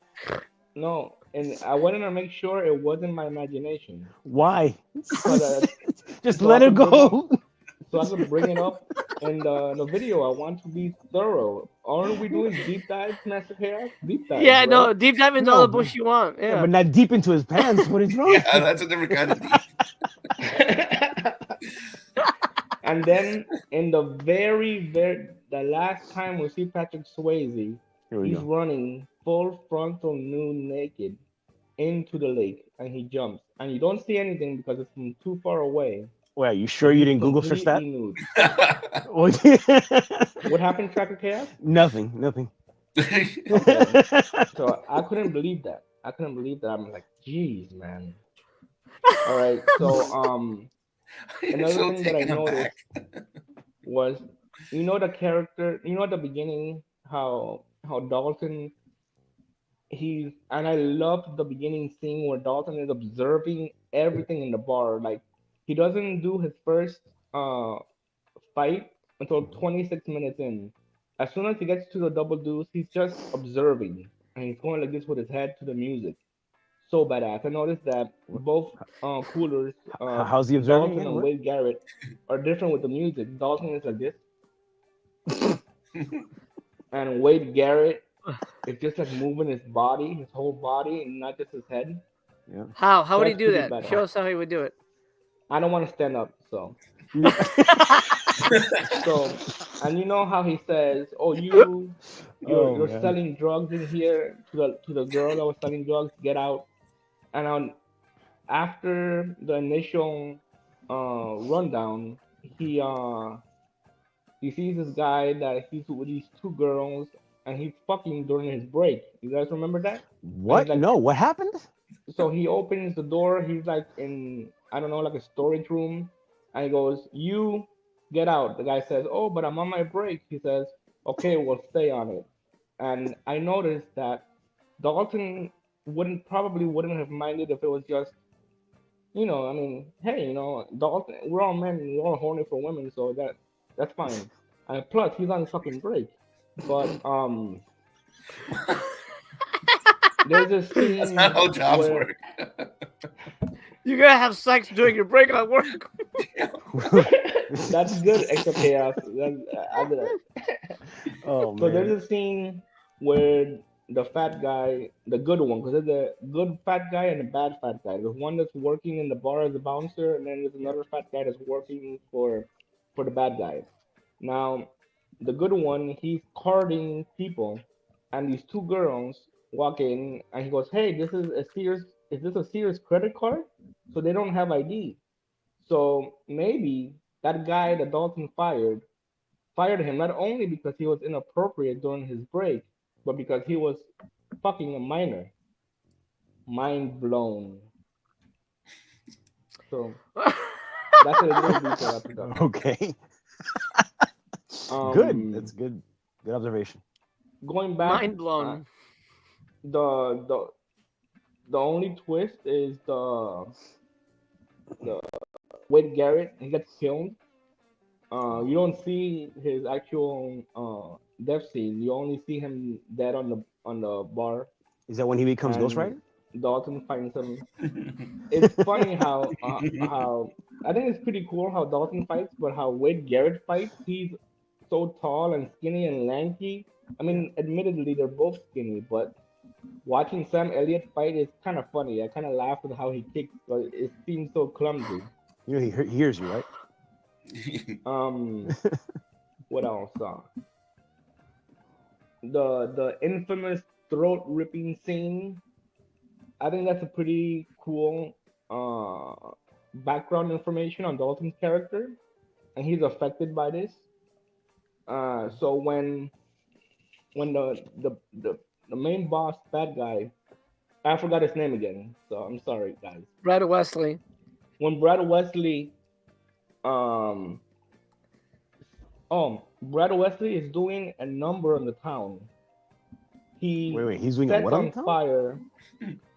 no, and I wanted to make sure it wasn't my imagination, Why? cause Just so I let it could bring up go. so I could bring it up in the video. I want to be thorough. Aren't we doing deep dives, Master Chaos? Deep dives, Yeah, right? no, deep dive into all No, the but, bush you want. yeah, Yeah. but not deep into his pants. What is wrong? Yeah, that's a different kind of deep. And then in the the last time we see Patrick Swayze, Here we he's go. running full frontal nude naked into the lake and he jumps. And you don't see anything because it's from too far away, Wait, are you sure but you he's didn't Google search that? completely nude. What? What happened, Tracker Chaos? Nothing. Nothing. Okay. So I couldn't believe that. I couldn't believe that. I'm like, geez, man. All right. So You're another so thing that I taken aback. noticed was, the character, at the beginning how Dalton, and I loved the beginning scene where Dalton is observing everything in the bar. Like he doesn't do his first uh fight until 26 minutes in. As soon as he gets to the double deuce, he's just observing and he's going like this with his head to the music. So badass. I noticed that both coolers, How's he observing Dalton again? and What? Wade Garrett, are different with the music. Dalton is like this, and Wade Garrett is just like moving his body, his whole body, and not just his head. Yeah. How So would he that's do pretty that? badass. Show us how he would do it. I don't want to stand up, so so, and you know how he says, "Oh, Oh you're man. selling drugs in here," to the girl that was selling drugs. Get out. And after the initial rundown, he uh he sees this guy that he's with these two girls, and he's fucking during his break. You guys remember that? And he's What? like, No. What happened? so he opens the door. He's like in, I don't know, like a storage room, and he goes, "You get out." The guy says, "Oh, but I'm on my break." He says, "Okay, well, stay on it." And I noticed that Dalton wouldn't have minded if it was just, I mean, hey, Dalton, we're all men, we're all horny for women, so that's fine. And plus, he's on his fucking break. But there's a That's not scene how jobs where work. You gotta have sex during your break at work. that's good, except chaos. I did it. Oh So man. there's a scene where the fat guy, the good one, because there's a good fat guy and a bad fat guy. There's one that's working in the bar as a bouncer, and then there's another fat guy that's working for the bad guy. Now, the good one, he's carding people, and these two girls walk in, and he goes, "Hey, is this a Sears credit card?" So they don't have ID. So maybe that guy that Dalton fired him not only because he was inappropriate during his break, but because he was fucking a minor. Mind blown. So that's a little detail I picked up. Okay. Good. That's good. Good observation. Going back, Mind blown. the the the only twist is the Wade Garrett. He gets killed. You don't see his actual death scene. You only see him dead on the bar, Is that when he becomes Ghost and Rider? Dalton finds him. It's funny how I think it's pretty cool how Dalton fights, but how Wade Garrett fights. He's so tall and skinny and lanky. I mean, admittedly, they're both skinny, but watching Sam Elliott fight is kind of funny. I kind of laugh at how he kicks, but it seems so clumsy. You know, he hears you, right? What else? The infamous throat ripping scene. I think that's a pretty cool background information on Dalton's character, and he's affected by this. So when the main boss, bad guy, I forgot his name again, so I'm sorry, guys. Brad Wesley. When Brad Wesley, um, Brad Wesley is doing a number on the town. He Wait, he's doing a sets what on on the town? fire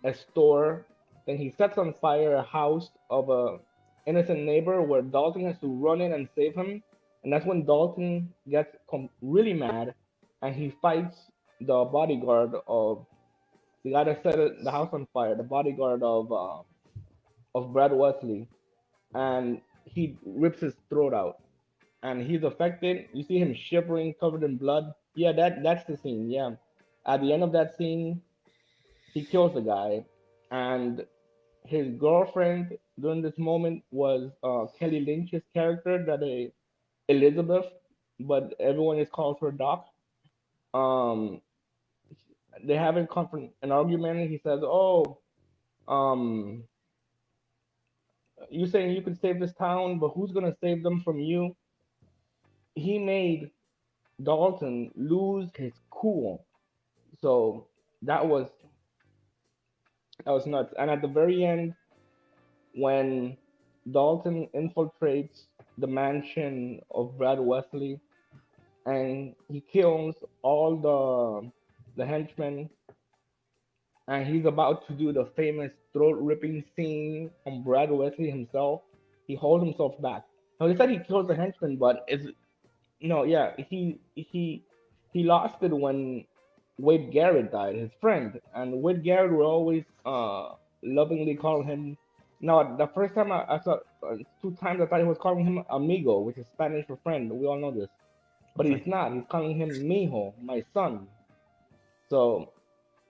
a store, then he sets on fire a house of a innocent neighbor where Dalton has to run in and save him, and that's when Dalton gets really mad, and he fights the bodyguard of the guy that set the house on fire, the bodyguard of Brad Wesley, and he rips his throat out, and he's affected. You see him shivering, covered in blood. Yeah, that's the scene. Yeah, at the end of that scene, he kills the guy, and his girlfriend during this moment was Kelly Lynch's character, that Elizabeth, but everyone is calls her Doc. Um, they have an argument. And he says, "Oh, um, you saying you could save this town, but who's gonna save them from you?" He made Dalton lose his cool. So that was that was nuts. And at the very end, when Dalton infiltrates the mansion of Brad Wesley and he kills all the henchmen, and he's about to do the famous throat ripping scene on Brad Wesley himself, he holds himself back. Now he said he kills the henchmen, but it's no, yeah, he lost it when Wade Garrett died, his friend, and Wade Garrett will always lovingly call him. Now, the first time I saw, two times I thought he was calling him amigo, which is Spanish for friend. We all know this, but he's not. He's calling him mijo, my son. So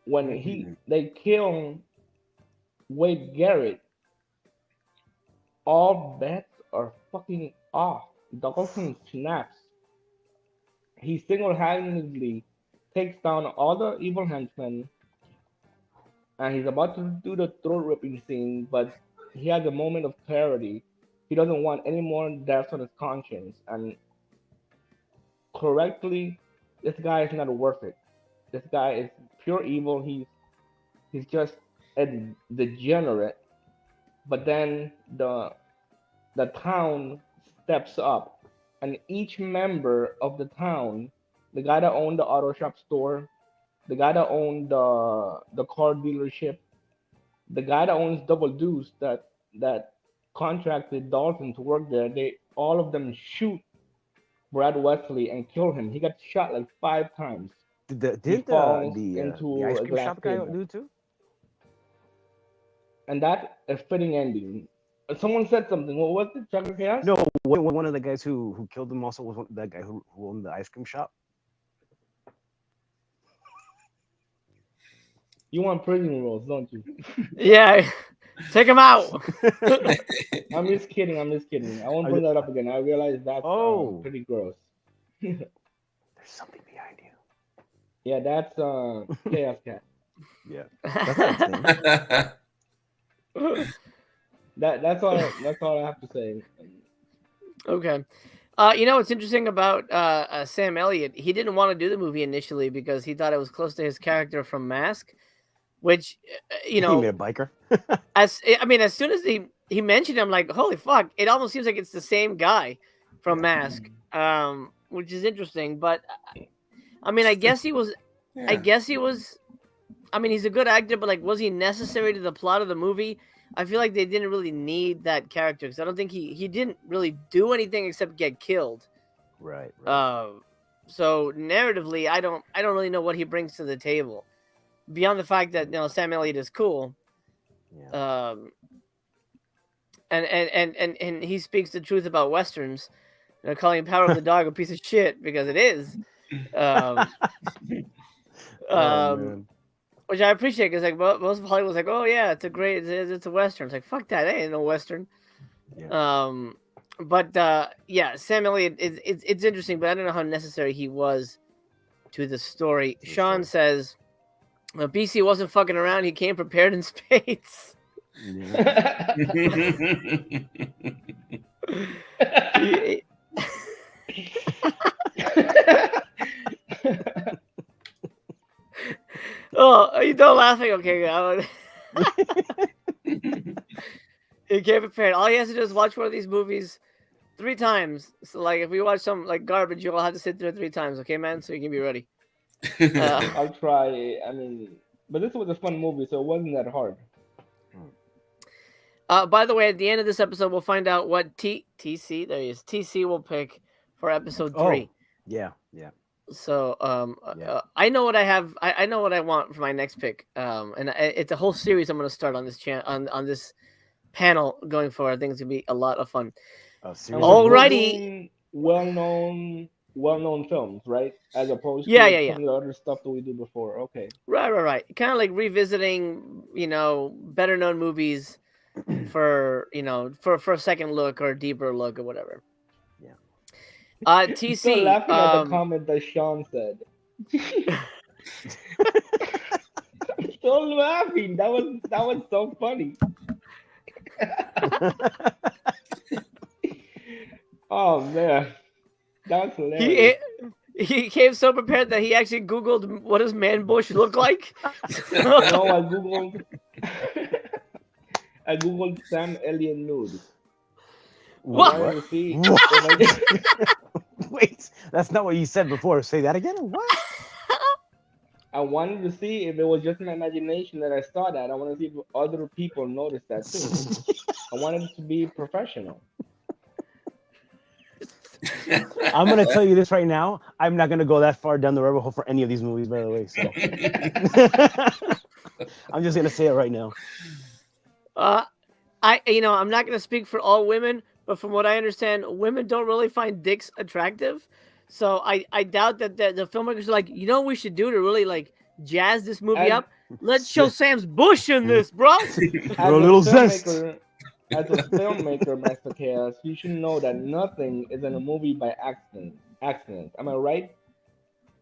when they kill Wade Garrett, all bets are fucking off. Dalton snaps. He single-handedly takes down all the evil henchmen, and he's about to do the throat ripping scene, but he has a moment of clarity. He doesn't want any more deaths on his conscience, and correctly, this guy is not worth it. This guy is pure evil. He's just a degenerate. But then the town steps up, and each member of the town, the guy that owned the auto shop store, the guy that owned the car dealership, the guy that owns Double Deuce that contracted Dalton to work there, they all of them shoot Brad Wesley and kill him. He got shot like 5 times. He Did falls the into ice a cream glass shop guy table. do it too? And that's a fitting ending. Someone said something. What was it? Chocolate Chaos? No, one of the guys who killed him also was that guy who owned the ice cream shop. You want prison rules, don't you? Yeah, take him out. I'm just kidding. I won't bring that up again. I realize that's Oh. pretty gross. There's something behind you. Yeah, that's Chaos Cat. Yeah, that's not his name. That's all I have to say. Okay. You know what's interesting about Sam Elliott? He didn't want to do the movie initially because he thought it was close to his character from Mask, which you He made know, a biker. as soon as he mentioned it, I'm like, holy fuck! It almost seems like it's the same guy from Mask, which is interesting. But I mean, I guess he was. I Yeah. guess he was. I mean, he's a good actor, but like, was he necessary to the plot of the movie? I feel like they didn't really need that character because I don't think he didn't really do anything except get killed. Right. So narratively, I don't really know what he brings to the table beyond the fact that Sam Elliott is cool. Yeah. And he speaks the truth about westerns. Calling Power of the Dog a piece of shit because it is. Um, Oh um, man. which I appreciate because like most of Hollywood's like, oh yeah, it's a western. It's like fuck that, ain't no western. Yeah. But yeah, Sam Elliott it's interesting, but I don't know how necessary he was to the story. Sean says BC wasn't fucking around. He came prepared in spades. Yeah. He- oh, you don't laughing? Okay, he came prepared. All he has to do is watch one of these movies 3 times. So, like, if we watch some like garbage, you'll have to sit there 3 times, okay, man? So you can be ready. I'll try. I mean, but this was a fun movie, so it wasn't that hard. By the way, at the end of this episode, we'll find out what TC there he is. TC will pick for episode 3. Yeah. So Yeah. I know what I have. I know what I want for my next pick. And it's a whole series I'm going to start on this on this panel going forward. I think it's gonna be a lot of fun. Oh, And Alrighty. we're doing well-known films, right? As opposed Yeah. to some of the other stuff that we do before. Okay. Right. Kind of like revisiting, better known movies for for a second look or a deeper look or whatever. Yeah. TC. Still laughing at the comment that Sean said. I'm still laughing. That was so funny. Oh man, that was hilarious. He came so prepared that he actually Googled what does man bush look like. No, I googled Sam Elliott nude. What? I wanted to see Wait, that's not what you said before. Say that again. What? I wanted to see if it was just my imagination that I saw that. I want to see if other people noticed that too. I wanted it to be professional. I'm gonna tell you this right now. I'm not gonna go that far down the rabbit hole for any of these movies, by the way. So I'm just gonna say it right now. I'm not gonna speak for all women, but from what I understand, women don't really find dicks attractive. So I doubt that the filmmakers are like, what we should do to really like jazz this movie up? Let's show Sam's bush in this, bro. Throw a little zest. As a filmmaker, Master Chaos, you should know that nothing is in a movie by accident. Am I right?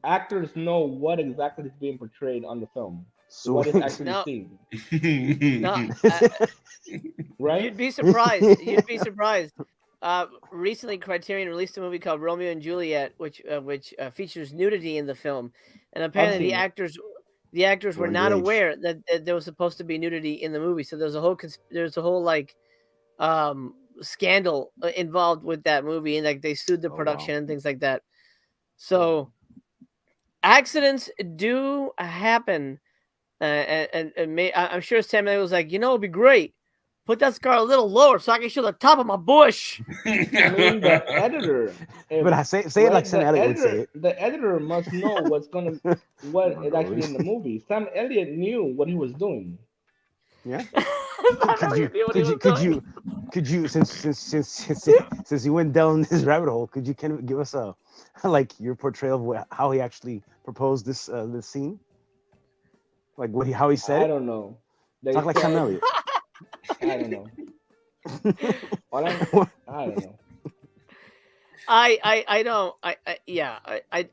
Actors know what exactly is being portrayed on the film. So what is actually seen. No, right? You'd be surprised. Recently, Criterion released a movie called Romeo and Juliet, which features nudity in the film, and apparently the actors were not aware that there was supposed to be nudity in the movie. So there's a whole like scandal involved with that movie, and like they sued the production and things like that. So accidents do happen, and I'm sure Sam Elliott was like, it'd be great. Put that scar a little lower so I can show the top of my bush. I mean, the editor. But I say it like Sam Elliott would say it. The editor must know what is actually in the movie. Sam Elliott knew what he was doing. Yeah. Could you since you went down this rabbit hole, could you kind of give us a your portrayal of how he actually proposed this scene? Like how he said it? I don't know. Talk like Sam Elliott. I don't know. I don't know. I don't I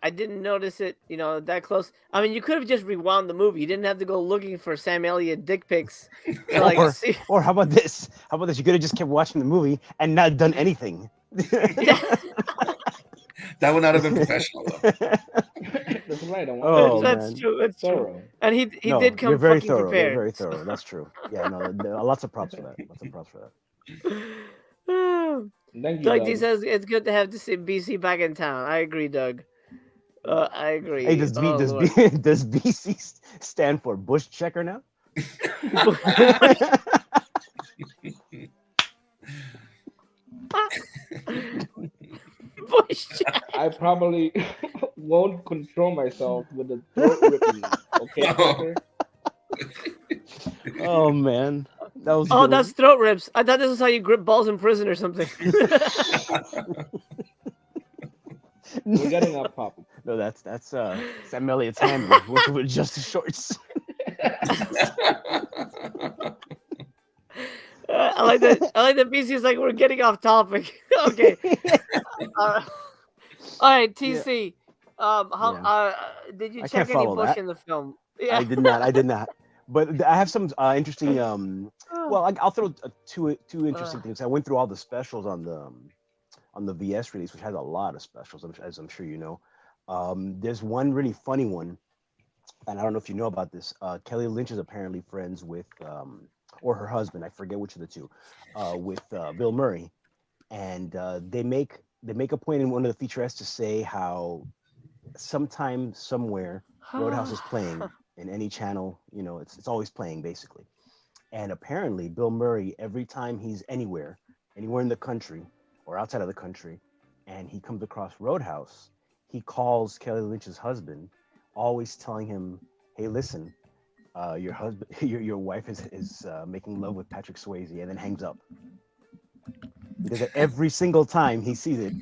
didn't notice it, that close. I mean, you could have just rewound the movie. You didn't have to go looking for Sam Elliott dick pics to like Or see. or how about this? How about this? You could have just kept watching the movie and not done anything. Yeah, That would not have been professional, though. That's right. I want Oh, to be that's man. true. That's true. thorough. And he No, did you're come very fucking thorough. You're prepared. very thorough. That's true. Yeah, no, lots of props for that. Lots of props for that. Thank you, Doug D Doug. says it's good to have to see BC back in town. I agree, Doug. I agree. Hey, does Oh, does Lord. does BC stand for Bush Checker now? Bush. I probably won't control myself with the throat ripping. Okay, Tucker? Oh man, that was. a Oh, good that's throat rips. I thought this is how you grip balls in prison or something. We're getting off topic. No, that's Sam Elliott's hand with just the shorts. I like that. I like that. BC is like, we're getting off topic. Okay. All right, TC. How did you I check can't any follow Bush that. in the film? Yeah. I did not. But I have some interesting. Well, I'll throw two interesting things. I went through all the specials on the VS release, which has a lot of specials, as I'm sure you know. There's one really funny one, and I don't know if you know about this. Kelly Lynch is apparently friends with, or her husband, I forget which of the two, with Bill Murray, and they make a point in one of the featurettes to say how sometime somewhere Roadhouse is playing in any channel. It's always playing basically. And apparently, Bill Murray, every time he's anywhere in the country or outside of the country, and he comes across Roadhouse, he calls Kelly Lynch's husband, always telling him, "Hey, listen, your husband, your wife is making love with Patrick Swayze," and then hangs up. Because every single time he sees it,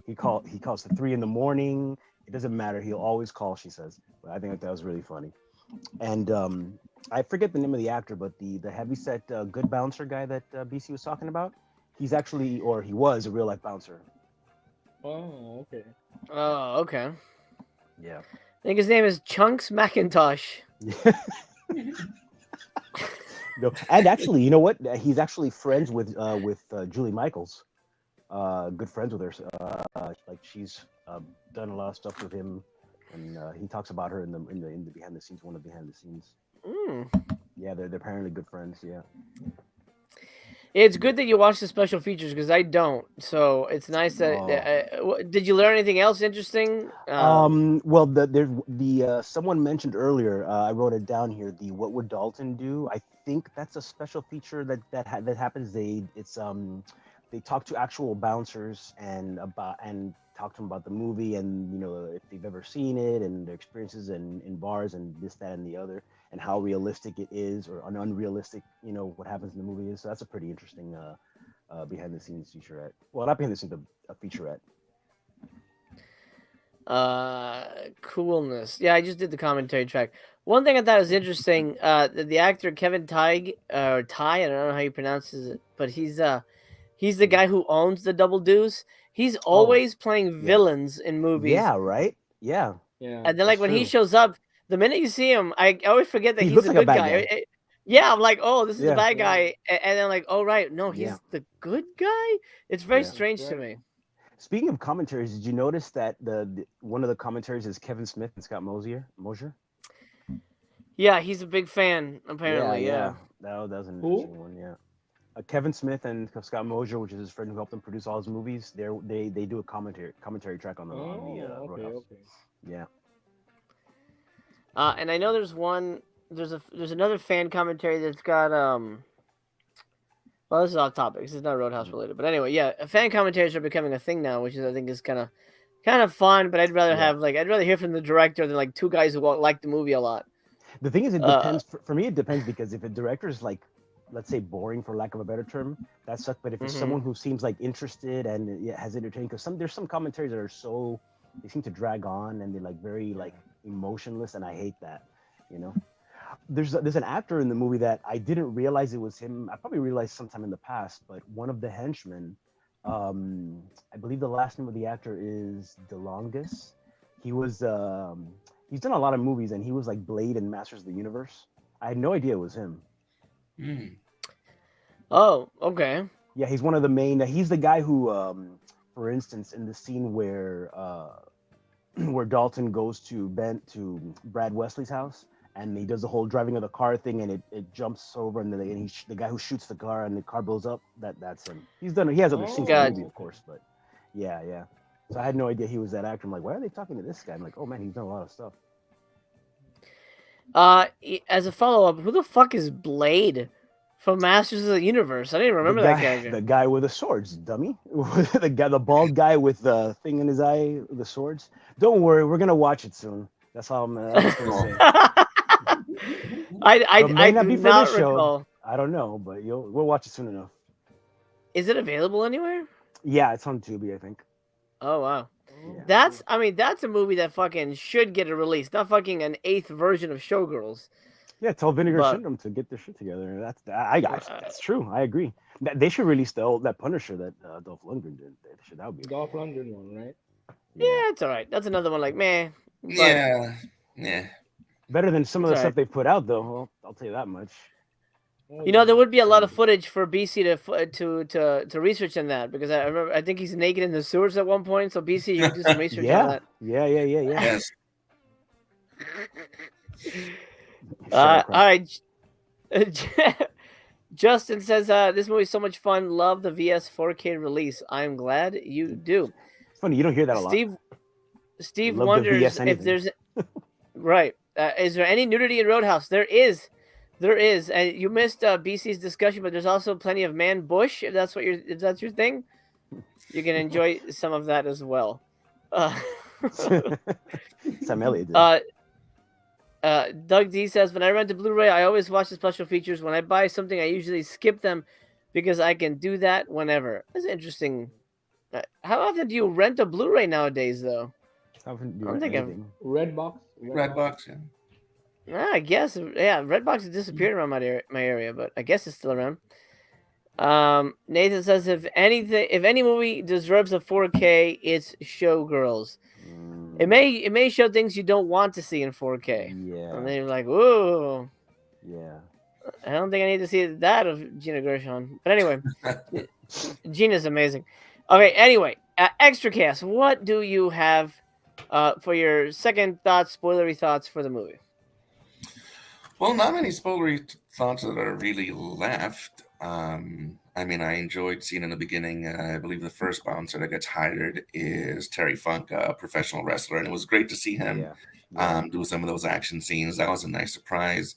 he calls at 3 a.m. It doesn't matter. He'll always call. She says. But I think that was really funny. And I forget the name of the actor, but the heavyset good bouncer guy that BC was talking about, he's actually, or he was, a real life bouncer. Oh, okay. Oh, okay. Yeah. I think his name is Chunks McIntosh. No, and actually, you know what? He's actually friends with Julie Michaels. Good friends with her. Like she's done a lot of stuff with him, and he talks about her in the behind the scenes, one of the behind the scenes. Yeah, they're apparently good friends. Yeah. It's good that you watch the special features because I don't. So it's nice that. Did you learn anything else interesting? Well, the someone mentioned earlier. I wrote it down here. The What Would Dalton Do? I think that's a special feature that happens. They talk to actual bouncers and talk to them about the movie and if they've ever seen it and their experiences in bars and this, that, and the other, and how realistic it is or unrealistic, what happens in the movie is. So that's a pretty interesting behind the scenes featurette. Well, not behind the scenes, a featurette. Coolness. Yeah, I just did the commentary track. One thing I thought was interesting, the actor Kevin Tighe, or Ty, I don't know how you pronounce it, but he's the guy who owns the Double Deuce. He's always playing villains in movies. Yeah, right? Yeah. And then, like, when he shows up, the minute you see him, I always forget that He he's looks a like a good bad guy. guy. Yeah, I'm like, oh, this is the bad Yeah. guy. And then, like, oh, right. No, he's the good guy? It's very strange to me. Speaking of commentaries, did you notice that the one of the commentaries is Kevin Smith and Scott Mosier? Yeah, he's a big fan, apparently. Yeah. That was an interesting one. Yeah. Kevin Smith and Scott Mosier, which is his friend who helped him produce all his movies, they do a commentary track on the Roadhouse. Okay. Yeah. And I know there's another fan commentary that's got well, this is off topic. This is not Roadhouse related, but anyway, yeah, fan commentaries are becoming a thing now, which is, I think, is kind of fun. But I'd rather I'd rather hear from the director than like two guys who like the movie a lot. The thing is, it depends. For me, it depends because if a director is like, let's say, boring for lack of a better term, that sucks. But if it's someone who seems like interested and has entertained, because there's some commentaries that are they seem to drag on and they're like very like emotionless, and I hate that. There's an actor in the movie that I didn't realize it was him. I probably realized sometime in the past, but one of the henchmen I believe the last name of the actor is DeLongis. He was he's done a lot of movies, and he was like Blade in Masters of the Universe. I had no idea it was him. Hmm. Oh, okay. Yeah, he's one of the main. He's the guy who, for instance, in the scene where where Dalton goes to Brad Wesley's house, and he does the whole driving of the car thing, and it jumps over, and the guy who shoots the car and the car blows up. That's him. He has other scenes in the God. movie, of course, but yeah. So I had no idea he was that actor. I'm like, why are they talking to this guy? I'm like, oh man, he's done a lot of stuff. As a follow up, who the fuck is Blade from Masters of the Universe? I didn't remember that character. The guy with the swords, dummy. The bald guy with the thing in his eye, the swords. Don't worry, we're gonna watch it soon. That's all I'm gonna say. I do not recall. I don't know, but we'll watch it soon enough. Is it available anywhere? Yeah, it's on Tubi, I think. Oh wow. Yeah. That's a movie that fucking should get a release, not fucking an 8th version of Showgirls. Yeah, tell Vinegar But- Syndrome to get their shit together. That's true. I agree. They should release that Punisher that Dolph Lundgren did. That would be Dolph Lundgren one, right? Yeah, it's all right. That's another one like meh. But Yeah. better than some of the It's stuff they put out, though. Well, I'll tell you that much. you know, there would be a lot of footage for BC to research on that, because I remember I think he's naked in the sewers at one point. So BC, you could do some research on Yeah. that. Yeah. Yes. All right. Justin says this movie is so much fun. Love the VS 4K release. I'm glad you do. It's funny, you don't hear that a lot. Steve Love the wonders VS if anything. there's right. Is there any nudity in Roadhouse? There is. And you missed BC's discussion, but there's also plenty of man bush. If that's your thing, you can enjoy some of that as well. Sam Elliott did. Doug D says, when I rent a Blu-ray, I always watch the special features. When I buy something, I usually skip them because I can do that whenever. That's interesting. How often do you rent a Blu-ray nowadays, though? I don't I'm thinking- Redbox. Redbox. Yeah. I guess, yeah. Redbox has disappeared around my area, but I guess it's still around. Nathan says, if any movie deserves a 4K, it's Showgirls. It may show things you don't want to see in 4K. Yeah. And then you're like, whoa. Yeah. I don't think I need to see that of Gina Gershon. But anyway, Gina's amazing. Okay, anyway, Extra Cast, what do you have for your second thoughts, spoilery thoughts for the movie? Well, not many spoilery thoughts that are really left. I mean, I enjoyed seeing in the beginning, I believe the first bouncer that gets hired is Terry Funk, a professional wrestler, and it was great to see him do some of those action scenes. That was a nice surprise.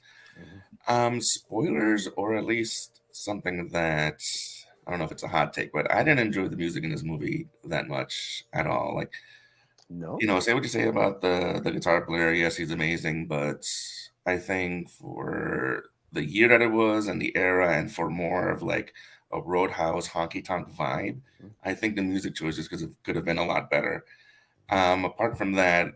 Spoilers, or at least something that, I don't know if it's a hot take, but I didn't enjoy the music in this movie that much at all. Like, No. say what you say about the guitar player. Yes, he's amazing, but I think for the year that it was and the era, and for more of like a Roadhouse honky tonk vibe, I think the music choices could have been a lot better. Apart from that,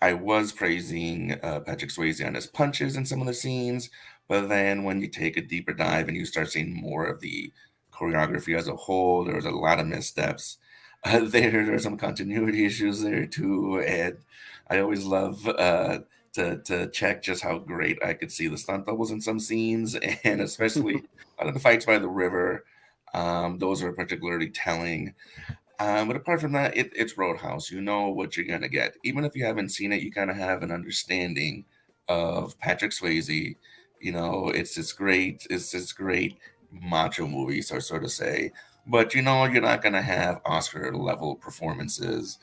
I was praising Patrick Swayze on his punches in some of the scenes, but then when you take a deeper dive and you start seeing more of the choreography as a whole, there was a lot of missteps. There are some continuity issues there too, and I always love to check just how great I could see the stunt doubles in some scenes, and especially out of the fights by the river. Those are particularly telling. But apart from that, it's Roadhouse. You know what you're gonna get. Even if you haven't seen it, you kind of have an understanding of Patrick Swayze. It's this great macho movie, so to say. But you're not gonna have Oscar level performances.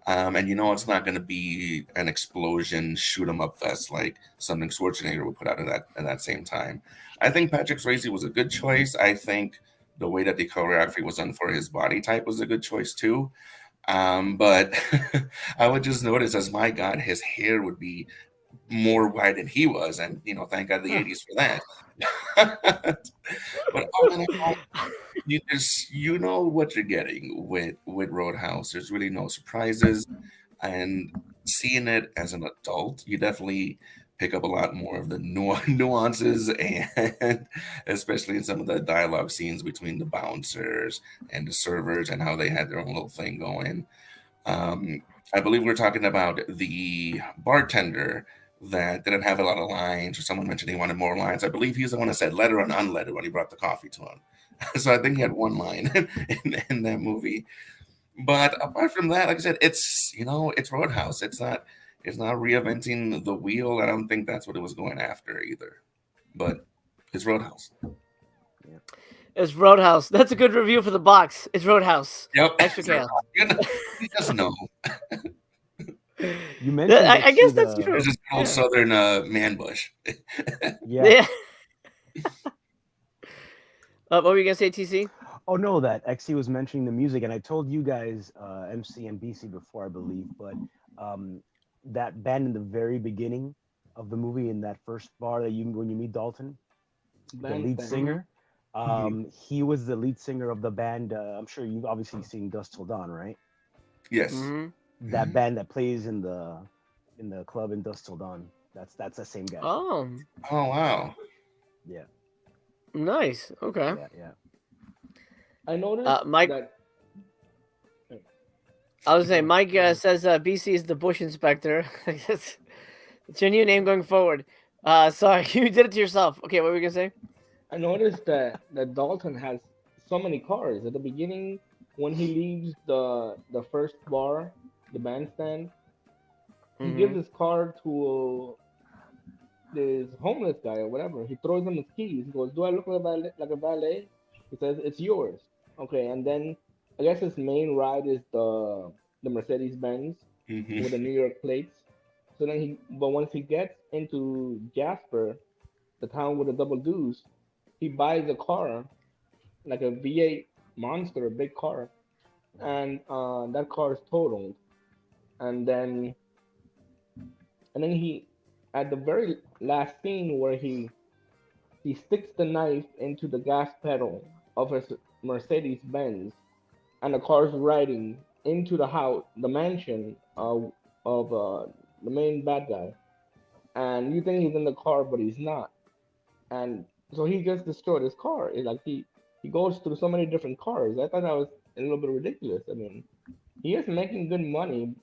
And it's not going to be an explosion, shoot 'em up fest like something Schwarzenegger would put out at that same time. I think Patrick Swayze was a good choice. I think the way that the choreography was done for his body type was a good choice too. But I would just notice, as my God, his hair would be more white than he was, and thank God the 80s for that. But all in all, you know what you're getting with Roadhouse. There's really no surprises, and seeing it as an adult, you definitely pick up a lot more of the nuances, and especially in some of the dialogue scenes between the bouncers and the servers and how they had their own little thing going. I believe we were talking about the bartender that didn't have a lot of lines, or someone mentioned he wanted more lines. I believe he's the one that said letter and unletter when he brought the coffee to him. So I think he had one line in that movie. But apart from that, like I said, it's it's Roadhouse. It's not reinventing the wheel. I don't think that's what it was going after either. But it's Roadhouse. It's Roadhouse. That's a good review for the box. It's Roadhouse. Yep. Extra chaos. You just know. You mentioned. I guess that's true. It's just old Southern man bush. Yeah. What were you gonna say, TC? Oh no, that XC was mentioning the music, and I told you guys MC and BC before, I believe, but that band in the very beginning of the movie, in that first bar when you meet Dalton, the lead singer, he was the lead singer of the band. I'm sure you've obviously seen Dusk Till Dawn, right? Yes. Mm-hmm. That band that plays in the club in Dusk Till Dawn. That's the same guy. Oh wow. Yeah. Nice. Okay. Yeah. I noticed Mike. that. I was saying, Mike says BC is the bush inspector. It's your new name going forward. Sorry, you did it to yourself. Okay, what were you gonna say? I noticed that Dalton has so many cars. At the beginning, when he leaves the first bar, the bandstand, he gives his car to this homeless guy or whatever. He throws him his keys. He goes, "Do I look like a valet?" He says, "It's yours." Okay, and then I guess his main ride is the Mercedes Benz with the New York plates. So then but once he gets into Jasper, the town with the double deuce, he buys a car, like a V8 Monster, a big car, and that car is totaled. And then he, at the very last scene where he sticks the knife into the gas pedal of his Mercedes Benz, and the car's riding into the house, the mansion of the main bad guy, and you think he's in the car, but he's not, and so he just destroyed his car. It's like he goes through so many different cars. I thought that was a little bit ridiculous. I mean, he is making good money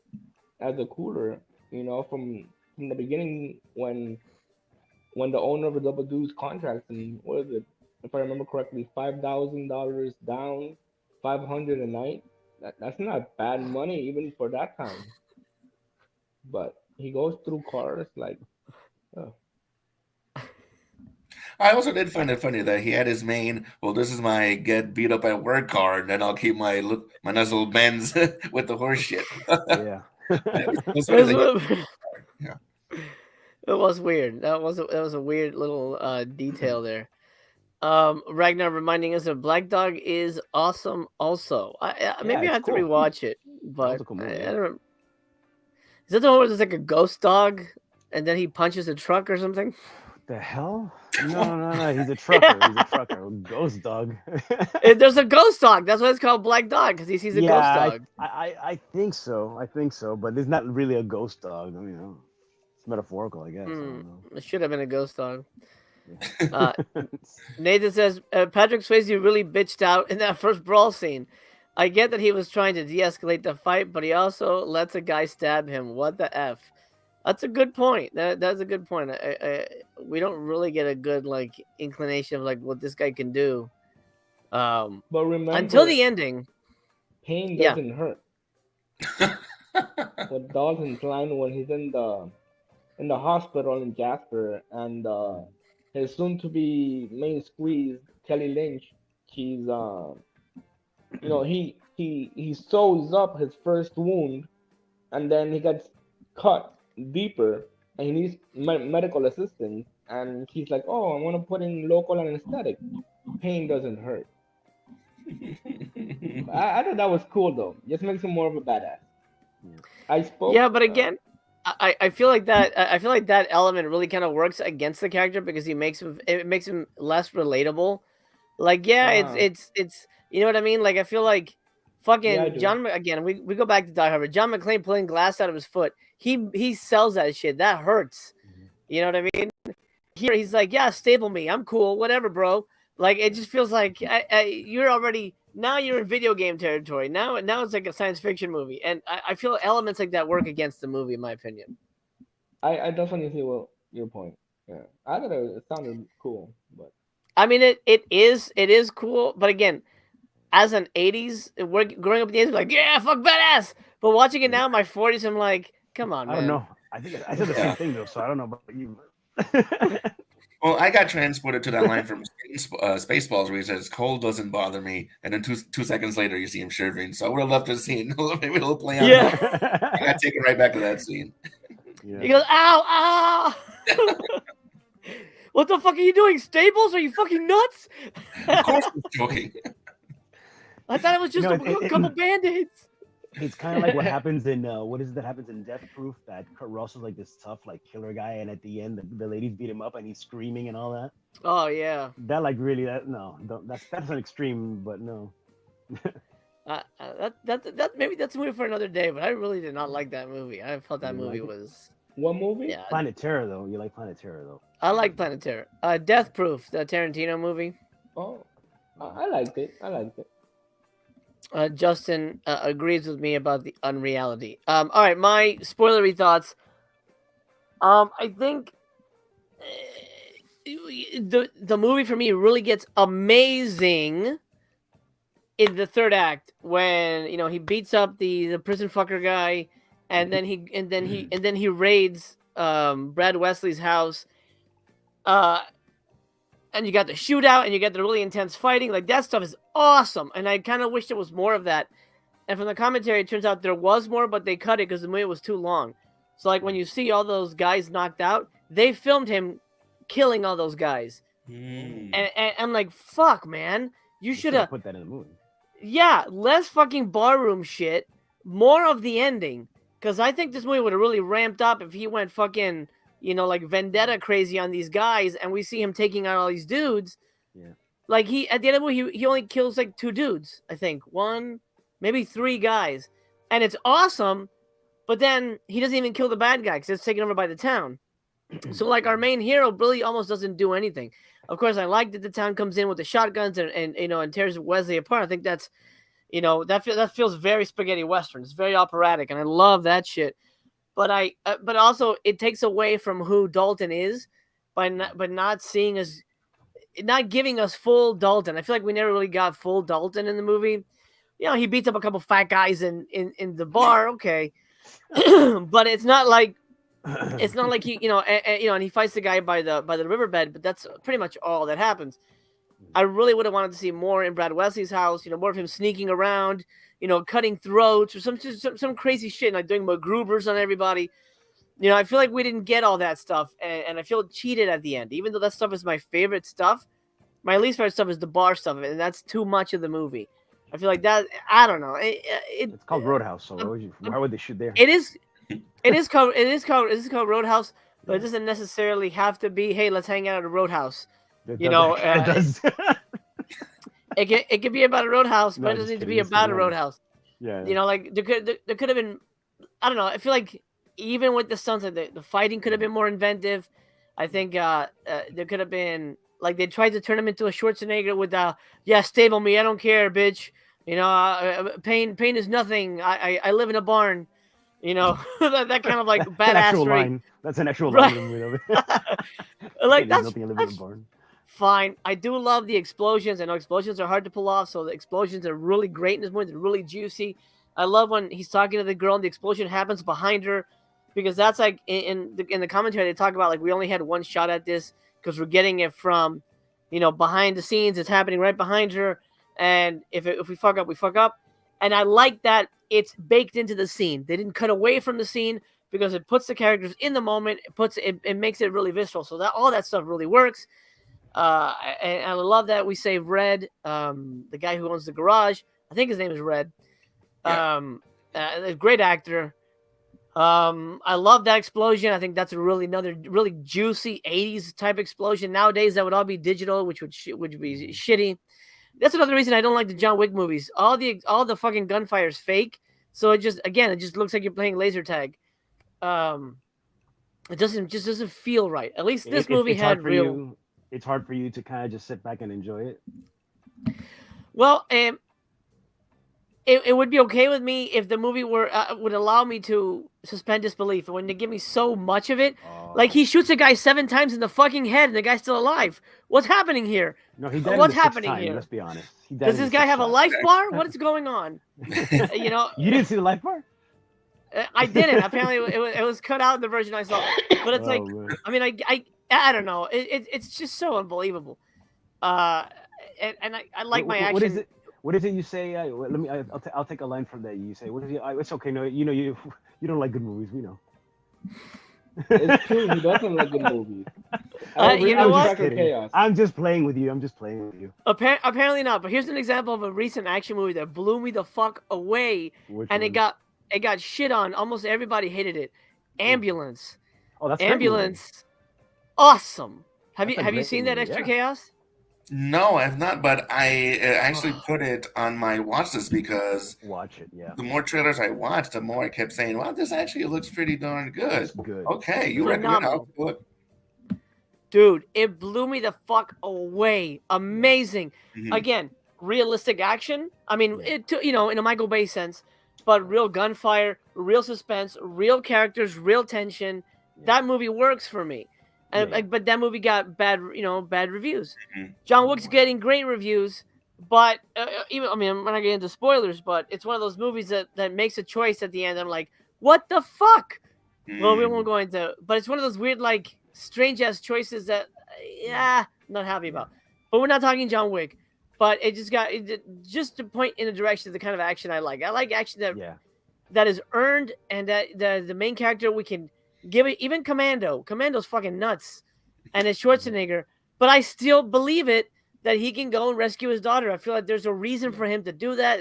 as a cooler, from the beginning when the owner of the Double Deuce contracts him. What is it? If I remember correctly, $5,000 down, 500 a night. That's not bad money even for that time. But he goes through cars like. I also did find it funny that he had his main, well, this is my get beat up at work card, and then I'll keep my nice little Benz with the horse shit. Yeah. Yeah. It was weird. That was a weird little detail there. Ragnar reminding us that Black Dog is awesome. Also, maybe I have to rewatch it, but cool movie, I don't. Is that the one where there's like a ghost dog, and then he punches a truck or something? The hell? No. He's a trucker. He's a trucker. Ghost dog. There's a ghost dog. That's why it's called Black Dog, because he sees a ghost dog. I think so. But it's not really a ghost dog. I mean, it's metaphorical, I guess. I don't know. It should have been a ghost dog. Nathan says Patrick Swayze really bitched out in that first brawl scene. I get that he was trying to de-escalate the fight, but he also lets a guy stab him. What the F? That's a good point. That's a good point. We don't really get a good inclination of what this guy can do. But remember, until the ending, pain doesn't hurt. With Dalton's line when he's in the hospital in Jasper, and his soon-to-be main squeeze, Kelly Lynch, she's he sews up his first wound, and then he gets cut deeper, and he needs medical assistance, and he's like, "Oh, I want to put in local anesthetic. Pain doesn't hurt." I thought that was cool though. Just makes him more of a badass. I spoke. Yeah, but again, I feel like that element really kind of works against the character because it makes him less relatable. It's you know what I mean? I feel like fucking John again. We go back to Die Hard. John McClane pulling glass out of his foot. He sells that shit. That hurts. You know what I mean? Here he's like, yeah, staple me. I'm cool. Whatever, bro. Like it just feels like you're already now you're in video game territory. Now it's like a science fiction movie, and I feel elements like that work against the movie, in my opinion. I definitely see what your point. Yeah, I thought it sounded cool, but I mean, it is cool, but again, as an '80s, growing up in the '80s, like yeah, fuck badass. But watching it now in my 40s, I'm like, come on, I don't man. know. I think I said the Yeah. same thing though, so I don't know about you. Well, I got transported to that line from Spaceballs where he says, "Cold doesn't bother me," and then two seconds later you see him shivering. So I would have loved to see maybe a little play on Yeah. that. I got taken right back to that scene. He goes, ow, ow. What the fuck are you doing? Staples? Are you fucking nuts? Of course, I'm joking. I thought it was just a couple band-aids. It's kind of like what happens in what is it that happens in Death Proof? That Kurt Russell's like this tough like killer guy, and at the end the ladies beat him up, and he's screaming and all that. Oh yeah. That like really that's an extreme, but no. That maybe that's a movie for another day. But I really did not like that movie. I felt that movie was. what movie? Yeah. Planet Terror though. You like Planet Terror though? I like Planet Terror. Death Proof, the Tarantino movie. Oh, I liked it. I liked it. Justin agrees with me about the unreality. All right, my spoilery thoughts. I think the movie for me really gets amazing in the third act when he beats up the prison fucker guy, and then he raids Brad Wesley's house. And you got the shootout, and you got the really intense fighting. Like, that stuff is awesome. And I kind of wish there was more of that. And from the commentary, it turns out there was more, but they cut it because the movie was too long. So, like, when you see all those guys knocked out, they filmed him killing all those guys. And I'm like, fuck, man. You should have put that in the movie. Yeah, less fucking barroom shit. More of the ending. Because I think this movie would have really ramped up if he went fucking... like vendetta crazy on these guys, and we see him taking out all these dudes. Yeah. Like at the end of the movie, he only kills like 2 dudes, I think. 1, maybe 3 guys. And it's awesome, but then he doesn't even kill the bad guy because it's taken over by the town. So like our main hero really almost doesn't do anything. Of course, I like that the town comes in with the shotguns and tears Wesley apart. I think that's that feels very spaghetti western. It's very operatic, and I love that shit. But but also it takes away from who Dalton is by not seeing us, not giving us full Dalton. I feel like we never really got full Dalton in the movie. He beats up a couple fat guys in the bar, okay, but it's not like he and he fights the guy by the riverbed. But that's pretty much all that happens. I really would have wanted to see more in Brad Wesley's house. More of him sneaking around. Cutting throats or some crazy shit, like doing MacGruber's on everybody. I feel like we didn't get all that stuff, and I feel cheated at the end. Even though that stuff is my favorite stuff, my least favorite stuff is the bar stuff, and that's too much of the movie. I feel like that. I don't know. It's called Roadhouse, so why would they shoot there? It is called Roadhouse, but it doesn't necessarily have to be. Hey, let's hang out at a Roadhouse. It does. It could be about a roadhouse, but it doesn't need to be about a roadhouse. Yeah. Like there could have been, I don't know. I feel like even with the stunts, like the fighting could have been more inventive. I think there could have been, like, they tried to turn him into a Schwarzenegger with stable me, I don't care, bitch. Pain is nothing. I live in a barn. That kind of like badass line. That's an actual line in the movie. Like that's that's nothing. I live in a barn. Fine. I do love the explosions. I know explosions are hard to pull off, so the explosions are really great in this movie. They're really juicy. I love when he's talking to the girl and the explosion happens behind her, because that's like in the commentary they talk about, like, we only had one shot at this because we're getting it from, behind the scenes. It's happening right behind her, and if we fuck up, we fuck up. And I like that it's baked into the scene. They didn't cut away from the scene because it puts the characters in the moment. It makes it really visceral. So that all that stuff really works. And I love that we save Red, the guy who owns the garage. I think his name is Red. Yeah. A great actor. I love that explosion. I think that's another really juicy 80s type explosion. Nowadays, that would all be digital, which would be shitty. That's another reason I don't like the John Wick movies. All the fucking gunfire is fake. So it just looks like you're playing laser tag. It doesn't feel right. At least this It, movie it's hard had for real. you. It's hard for you to kind of just sit back and enjoy it. Well, it would be okay with me if the movie would allow me to suspend disbelief. When they give me so much of it, like he shoots a guy 7 times in the fucking head and the guy's still alive. What's happening here? No, he died in What's the sixth happening time. here? Let's be honest. He died Does in the this guy sixth have a shot. life bar? What is going on? You know, You didn't see the life bar? I didn't. Apparently, it was cut out in the version I saw. But it's Oh, like, man. I mean, I don't know. It's just so unbelievable. And I like my action. What is it? What is it you say? Let me. I'll take a line from that. You say, "What is it?" It's okay. No, you know you don't like good movies. We know. It's true. He doesn't like good movies. You know what? Chaos. I'm just playing with you. I'm just playing with you. Apparently not. But here's an example of a recent action movie that blew me the fuck away, Which and one? it got shit on. Almost everybody hated it. Ambulance. Oh, that's a great movie. Ambulance. Awesome. Have That's a you great seen that movie, Extra yeah. Chaos? No, I've not, but I actually put it on my watch list because Watch it. Yeah, the more trailers I watched, the more I kept saying, "Wow, this actually looks pretty darn good." it's good. Okay, you recommend? Phenomenal. I'll look. Dude, it blew me the fuck away. Amazing. Mhm. Again, realistic action. I mean, Yeah. in a Michael Bay sense, but real gunfire, real suspense, real characters, real tension. Yeah. That movie works for me. And Yeah. but that movie got bad reviews. Mhm. John Wick's getting great reviews, but even I'm not getting into spoilers, but it's one of those movies that makes a choice at the end. I'm like, what the fuck? Well, we won't go into, but it's one of those weird, like, strange ass choices that, I'm not happy about. But we're not talking John Wick. But it just to point in the direction of the kind of action I like. I like action that is earned, and that the main character we can give it. Even Commando. Commando's fucking nuts, and it's Schwarzenegger. But I still believe it that he can go and rescue his daughter. I feel like there's a reason for him to do that.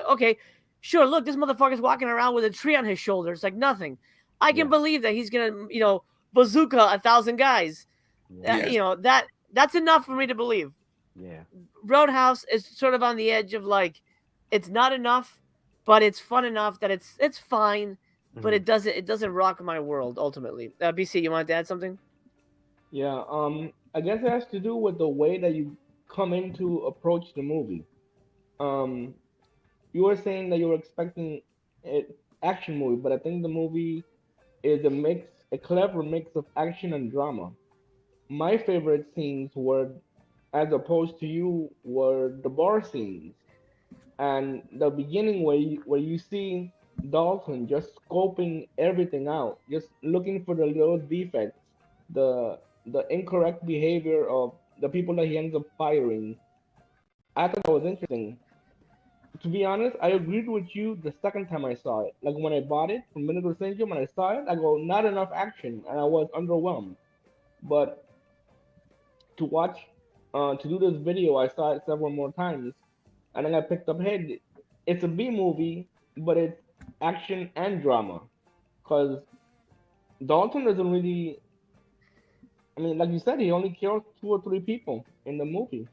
Okay, sure. Look, this motherfucker's walking around with a tree on his shoulder. It's like nothing. I can believe that he's gonna, bazooka 1,000 guys. Yes. That's enough for me to believe. Yeah. Roadhouse is sort of on the edge of, like, it's not enough, but it's fun enough that it's fine, but it doesn't rock my world ultimately. BC, you want to add something? Yeah. I guess it has to do with the way that you come in to approach the movie. Um, you were saying that you were expecting an action movie, but I think the movie is a clever mix of action and drama. My favorite scenes were, as opposed to you, were the bar scenes and the beginning where you see Dalton just scoping everything out, just looking for the little defects, the incorrect behavior of the people that he ends up firing. I thought that was interesting. To be honest, I agreed with you the second time I saw it. Like when I bought it from Vinegar Syndrome and I saw it, I go, not enough action, and I was underwhelmed. But to watch, to do this video, I saw it several more times, and then I picked up, hey, it's a B movie, but it's action and drama. Because Dalton doesn't really, I mean, like you said, he only kills 2 or 3 people in the movie.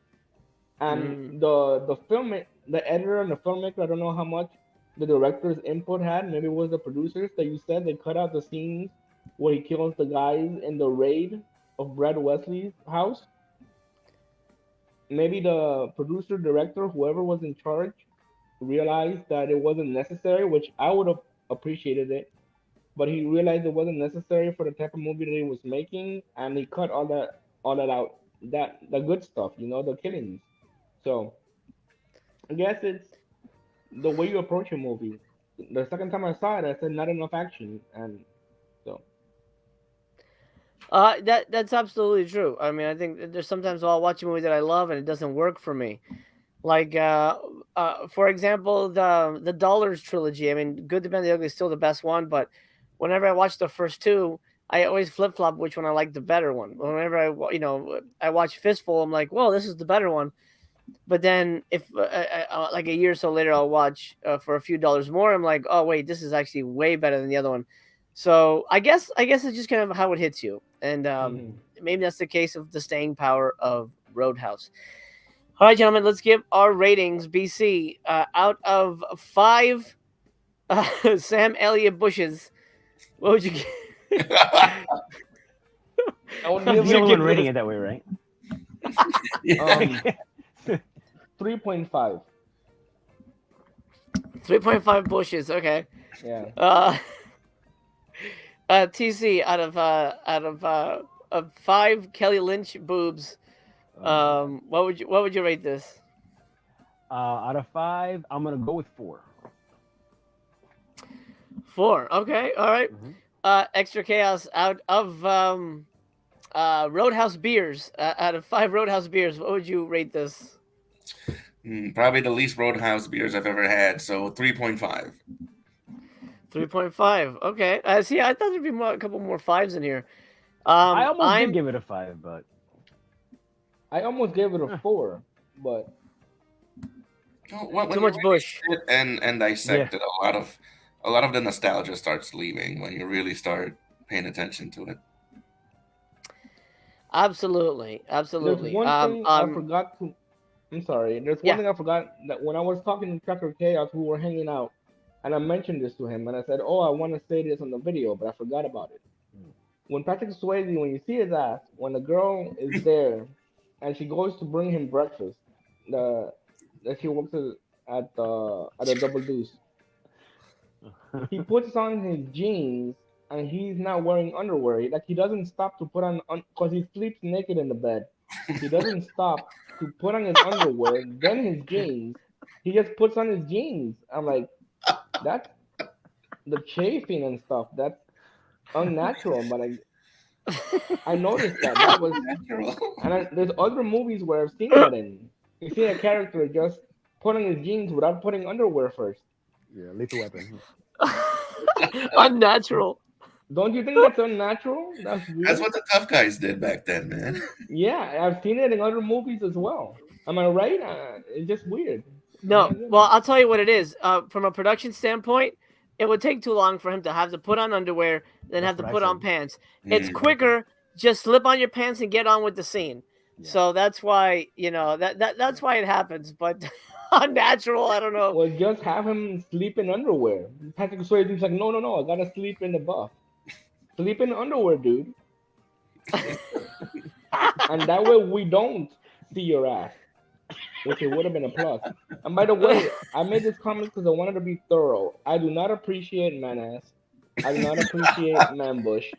And the editor and the filmmaker, I don't know how much the director's input had. Maybe it was the producers that you said they cut out the scenes where he kills the guys in the raid of Brad Wesley's house. Maybe the producer, director, whoever was in charge, realized that it wasn't necessary, which I would have appreciated it. But he realized it wasn't necessary for the type of movie that he was making, and he cut all that out. That the good stuff, the killings. So I guess it's the way you approach a movie. The second time I saw it, I said not enough action, and so That's absolutely true. I mean, I think that there's sometimes I'll watch a movie that I love and it doesn't work for me. Like, for example, the Dollars trilogy. I mean, Good, the Bad, and the Ugly is still the best one, but whenever I watch the first two, I always flip flop which one I like the better one. Whenever I watch Fistful, I'm like, whoa, this is the better one. But then if like a year or so later, I'll watch for a few dollars more. I'm like, oh wait, this is actually way better than the other one. So I guess it's just kind of how it hits you, and maybe that's the case of the staying power of Roadhouse. All right, gentlemen, let's give our ratings. BC, out of 5 Sam Elliott bushes, what would you give? I would He's give the only it one rating it that way, right? Yeah. 3.5. 3.5 bushes. Okay. Yeah. TC of 5 Kelly Lynch boobs. What would you rate this? Out of 5, I'm gonna go with 4. 4. Okay. All right. Mhm. Extra chaos out of Roadhouse beers. Out of 5 Roadhouse beers, what would you rate this? Probably the least Roadhouse beers I've ever had, so 3.5. 3.5. Okay. See, I thought there'd be a couple more 5s in here. I almost I'm did give it a 5, but I almost gave it a 4, but When too you much really bush. sit and dissect it, a lot of the nostalgia starts leaving when you really start paying attention to it. Absolutely. there's Absolutely. one thing I forgot to. I'm sorry. There's one Yeah. thing I forgot that when I was talking to Trucker Chaos, we were hanging out, and I mentioned this to him, and I said, "Oh, I want to say this on the video," but I forgot about it. When Patrick Swayze, when you see his ass, when the girl is there, and she goes to bring him breakfast, that she works at the Double Deuce, he puts on his jeans and he's not wearing underwear. Like he doesn't stop to put on because he sleeps naked in the bed. He doesn't stop to put on his underwear, then his jeans. He just puts on his jeans. I'm like, that's the chafing and stuff. That's unnatural. But I noticed that was, Natural. and there's other movies where I've seen that in. You see a character just putting his jeans without putting underwear first. yeah, Lethal Weapon. Unnatural. Don't you think that's unnatural? That's weird. That's what the tough guys did back then, man. Yeah, I've seen it in other movies as well. Am I right? It's just weird. No. Well, I'll tell you what it is. From a production standpoint, it would take too long for him to have to put on underwear, then That's have to what I put on said. pants. It's Mm. quicker. Just slip on your pants and get on with the scene. Yeah. So that's why that's why it happens. But unnatural, I don't know. Well, just have him sleep in underwear. Patrick Swayze's like, no, I gotta sleep in the buff. Sleep in underwear, dude. And that way we don't see your ass, which it would have been a plus. And by the way, I made this comment because I wanted to be thorough. I do not appreciate man ass. I do not appreciate man bush.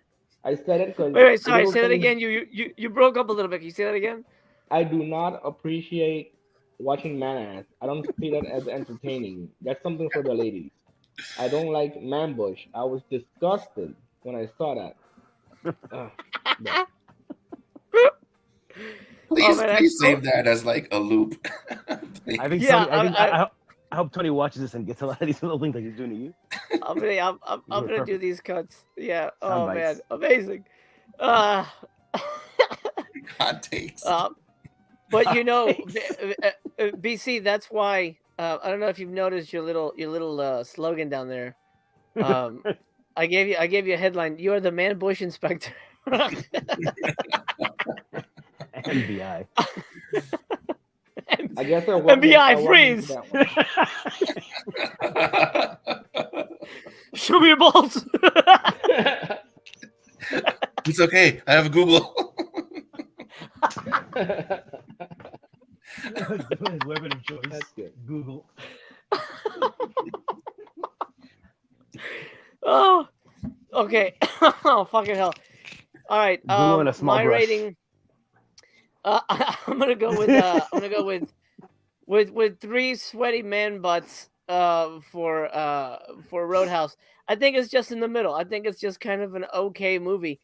I said it because Wait, sorry. Say that again. You broke up a little bit. Can you say that again? I do not appreciate watching man ass. I don't see that as entertaining. That's something for the ladies. I don't like man bush. I was disgusted when I saw that. Yeah. Please, man, please save that as like a loop. Please. I think Yeah, I hope Tony watches this and gets a lot of these little things that he's doing to you. I'm gonna do these cuts. Yeah. Oh Sound man, bites. amazing. Hot takes. But you know, BC. That's why I don't know if you've noticed your little slogan down there. I gave you a headline. You are the man bush inspector. NBI. I guess I wasn't, I NBI wasn't freeze. that one. Show me your balls. It's okay. I have Google. His weapon of choice. That's good. Google. Oh, okay. Oh, fucking hell. All right. Google and a small My brush. rating. I'm gonna go with 3 sweaty man butts for Roadhouse. I think it's just in the middle. I think it's just kind of an okay movie.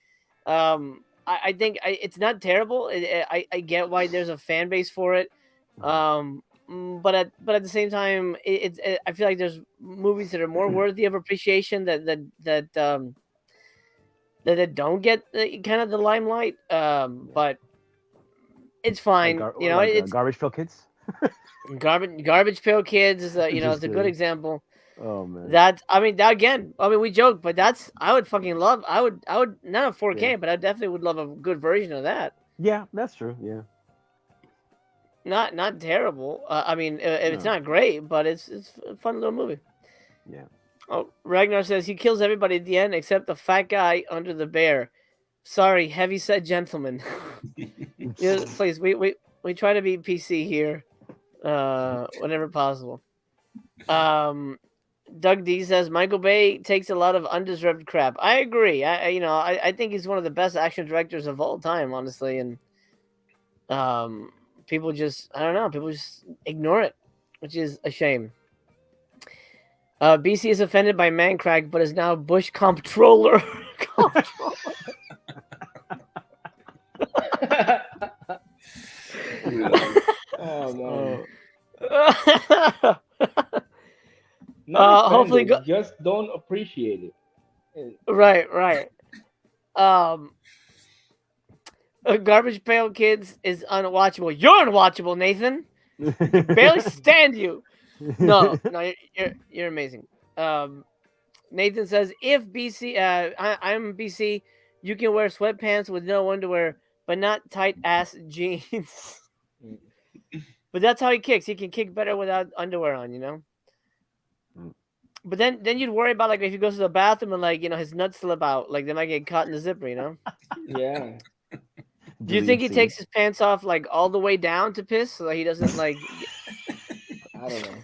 I think it's not terrible. I get why there's a fan base for it. But at the same time, I feel like there's movies that are more worthy of appreciation that don't get kind of the limelight. But it's fine. It's Garbage Pail Kids. Garbage Pail Kids is it's a Just good kidding. example. Oh man. We joke, but I would fucking love. I would not a 4K, Yeah. but I definitely would love a good version of that. Yeah, that's true. Yeah. Not terrible. It's No. not great, but it's a fun little movie. Yeah. Oh, Ragnar says he kills everybody at the end except the fat guy under the bear. Sorry, heavy-set gentleman. Yeah, please, we try to be PC here, whenever possible. Doug D says Michael Bay takes a lot of undeserved crap. I agree. I think he's one of the best action directors of all time, honestly, and people just people just ignore it, which is a shame. BC is offended by man crack, but is now Bush comptroller. Oh man. Hopefully, just don't appreciate it. Right. Garbage Pail Kids is unwatchable. You're unwatchable, Nathan. Barely stand you. No, you're amazing. Nathan says if BC, I'm BC, you can wear sweatpants with no underwear, but not tight ass jeans. But that's how he kicks. He can kick better without underwear on, you know. But then you'd worry about like if he goes to the bathroom and like his nuts slip out, like they might get caught in the zipper, you know. Yeah. Do you think he takes his pants off like all the way down to piss so that he doesn't like? I don't know.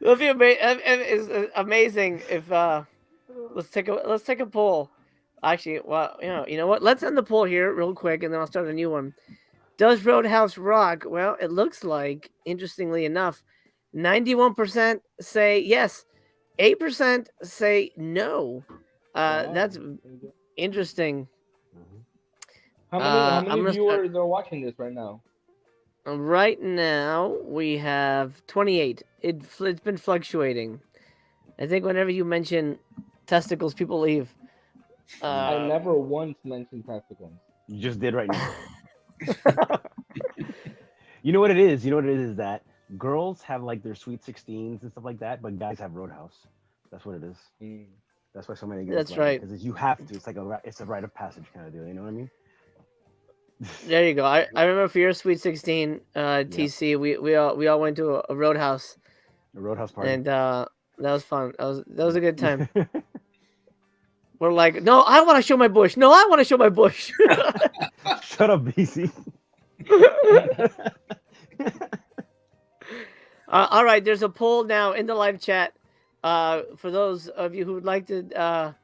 It's amazing if let's take a poll. Actually, well, you know what? Let's end the poll here real quick, and then I'll start a new one. Does Roadhouse rock? Well, it looks like, interestingly enough, 91% say yes, 8% say no. That's interesting. How many viewers are watching this right now? Right now, we have 28. It's been fluctuating. I think whenever you mention testicles, people leave. I never once mentioned testicles. You just did right now. You know what it is? Is that girls have like their Sweet 16s and stuff like that, but guys have Roadhouse. That's what it is. That's why so many guys. That's right. Because you have to. It's like it's a rite of passage kind of deal. You know what I mean? There you go. I remember for your Sweet 16, TC, we all went to a Roadhouse. A Roadhouse party. And that was fun. That was a good time. We're like, no, I want to show my bush. No, I want to show my bush. Shut up, BC. All right, there's a poll now in the live chat. For those of you who would like to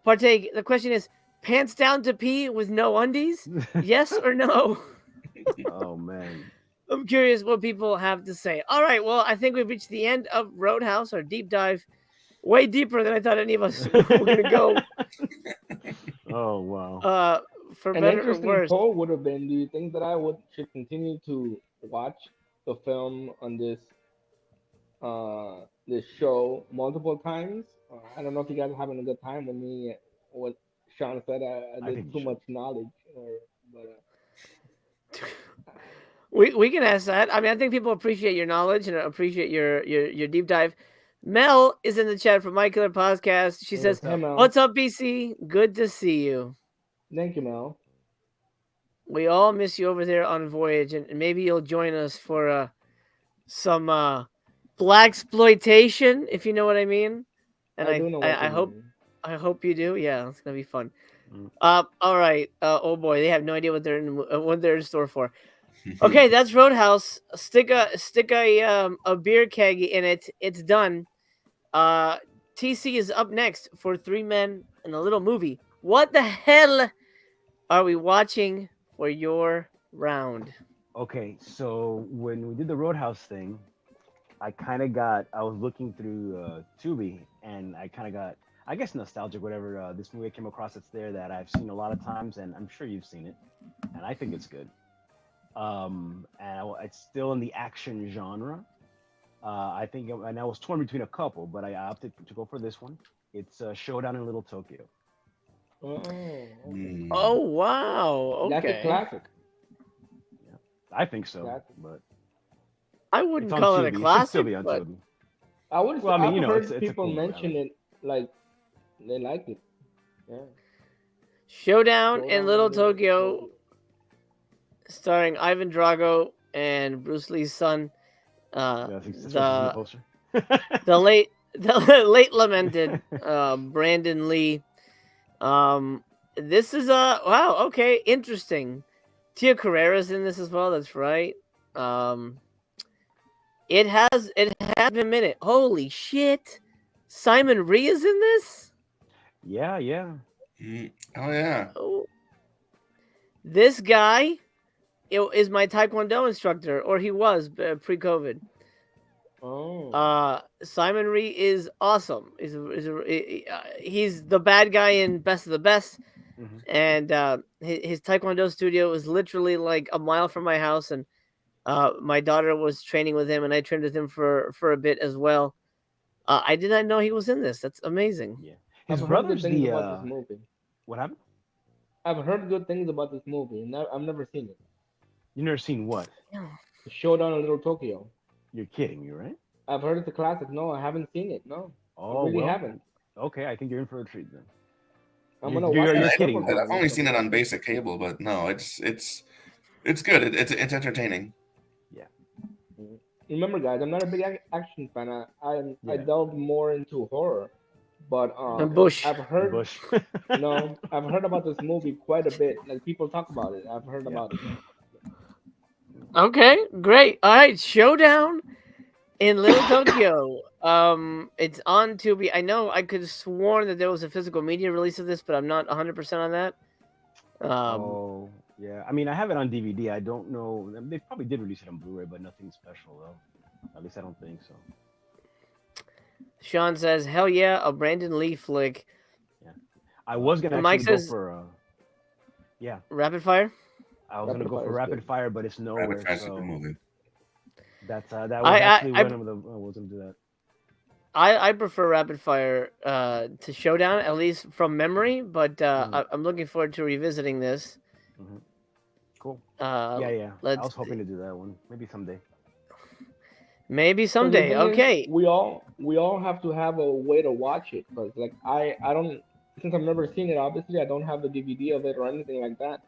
partake, the question is: pants down to pee with no undies? Yes or no? Oh man. I'm curious what people have to say. All right, well, I think we've reached the end of Roadhouse, our deep dive. Way deeper than I thought any of us were going to go. Oh, wow. For An better or interesting worse. poll would have been, do you think that I should continue to watch the film on this show multiple times? I don't know if you guys are having a good time with me. What Sean said, I did too much knowledge. We can ask that. I mean, I think people appreciate your knowledge and appreciate your deep dive. Mel is in the chat for My Killer Podcast. She says, "What's up, BC? Good to see you." Thank you, Mel. We all miss you over there on Voyage, and maybe you'll join us for some black exploitation, if you know what I mean. And I hope you do. Yeah, it's gonna be fun. All right. Oh boy, they have no idea what they're in store for. Okay, that's Roadhouse. Stick a beer keg in it. It's done. TC is up next for 3 Men and a Little Movie. What the hell are we watching for your round? Okay, so when we did the Roadhouse thing, I was looking through Tubi, and I kind of got, I guess, nostalgic, whatever. This movie I came across that's there that I've seen a lot of times, and I'm sure you've seen it, and I think it's good. And it's still in the action genre. I think, and I was torn between a couple, but I opted to go for this one. It's Showdown in Little Tokyo. Oh wow! Okay, that's a classic. Yeah, I think so, but I wouldn't call it a classic. It still be on Tubi. I would. Well, I mean, heard people mention it like they like it. Yeah. Showdown in Little Tokyo, starring Ivan Drago and Bruce Lee's son. That's what the the poster. the late lamented Brandon Lee. This is wow, okay, interesting. Tia Carrera's in this as well. That's right. It has been a minute. Holy shit! Simon Rhee is in this. Yeah. Oh yeah. Oh, this guy is my Taekwondo instructor, or he was pre-COVID. Oh. Simon Rhee is awesome. He's the bad guy in Best of the Best, Mhm. and his Taekwondo studio is literally like a mile from my house, and my daughter was training with him, and I trained with him for a bit as well. I did not know he was in this. That's amazing. Yeah. I've His heard good brother's things the about this movie. what happened? I've heard good things about this movie, and I've never seen it. You never seen what? Showdown in Little Tokyo. You're kidding me, right? I've heard it's a classic. No, I haven't seen it. No, I Oh really well. haven't. Okay, I think you're in for a treat then. I'm You're- gonna you're- watch you're it kidding, several right? I've times, only to seen be it on honest. basic cable, but no, it's good. It's entertaining. Remember, guys, I'm not a big action fan. I Yeah. delve more into horror, but And Bush. I've heard Bush. no, I've heard about this movie quite a bit. Like people talk about it. I've heard Yeah. about it. Okay, great. All right, Showdown in Little Tokyo. It's on Tubi. I know I could have sworn that there was a physical media release of this, but I'm not 100% on that. Oh yeah. I mean, I have it on DVD. I don't know. They probably did release it on Blu-ray, but nothing special though. At least I don't think so. Sean says, "Hell yeah, a Brandon Lee flick." I was gonna Mike actually says- go for yeah. Rapid fire. I was gonna go for Rapid Fire is Rapid good. Fire, but it's nowhere. Rapid Fire's a So good movie. that's that was I- actually I- one of the. I was gonna do that. I prefer Rapid Fire to Showdown, at least from memory. But I'm looking forward to revisiting this. Mhm. Cool. Uh, Yeah. I let's was hoping to do that one. Maybe someday. maybe 'Cause the someday. thing is, Okay. we all have to have a way to watch it. Cause like I don't, since I've never seen it. Obviously, I don't have the DVD of it or anything like that.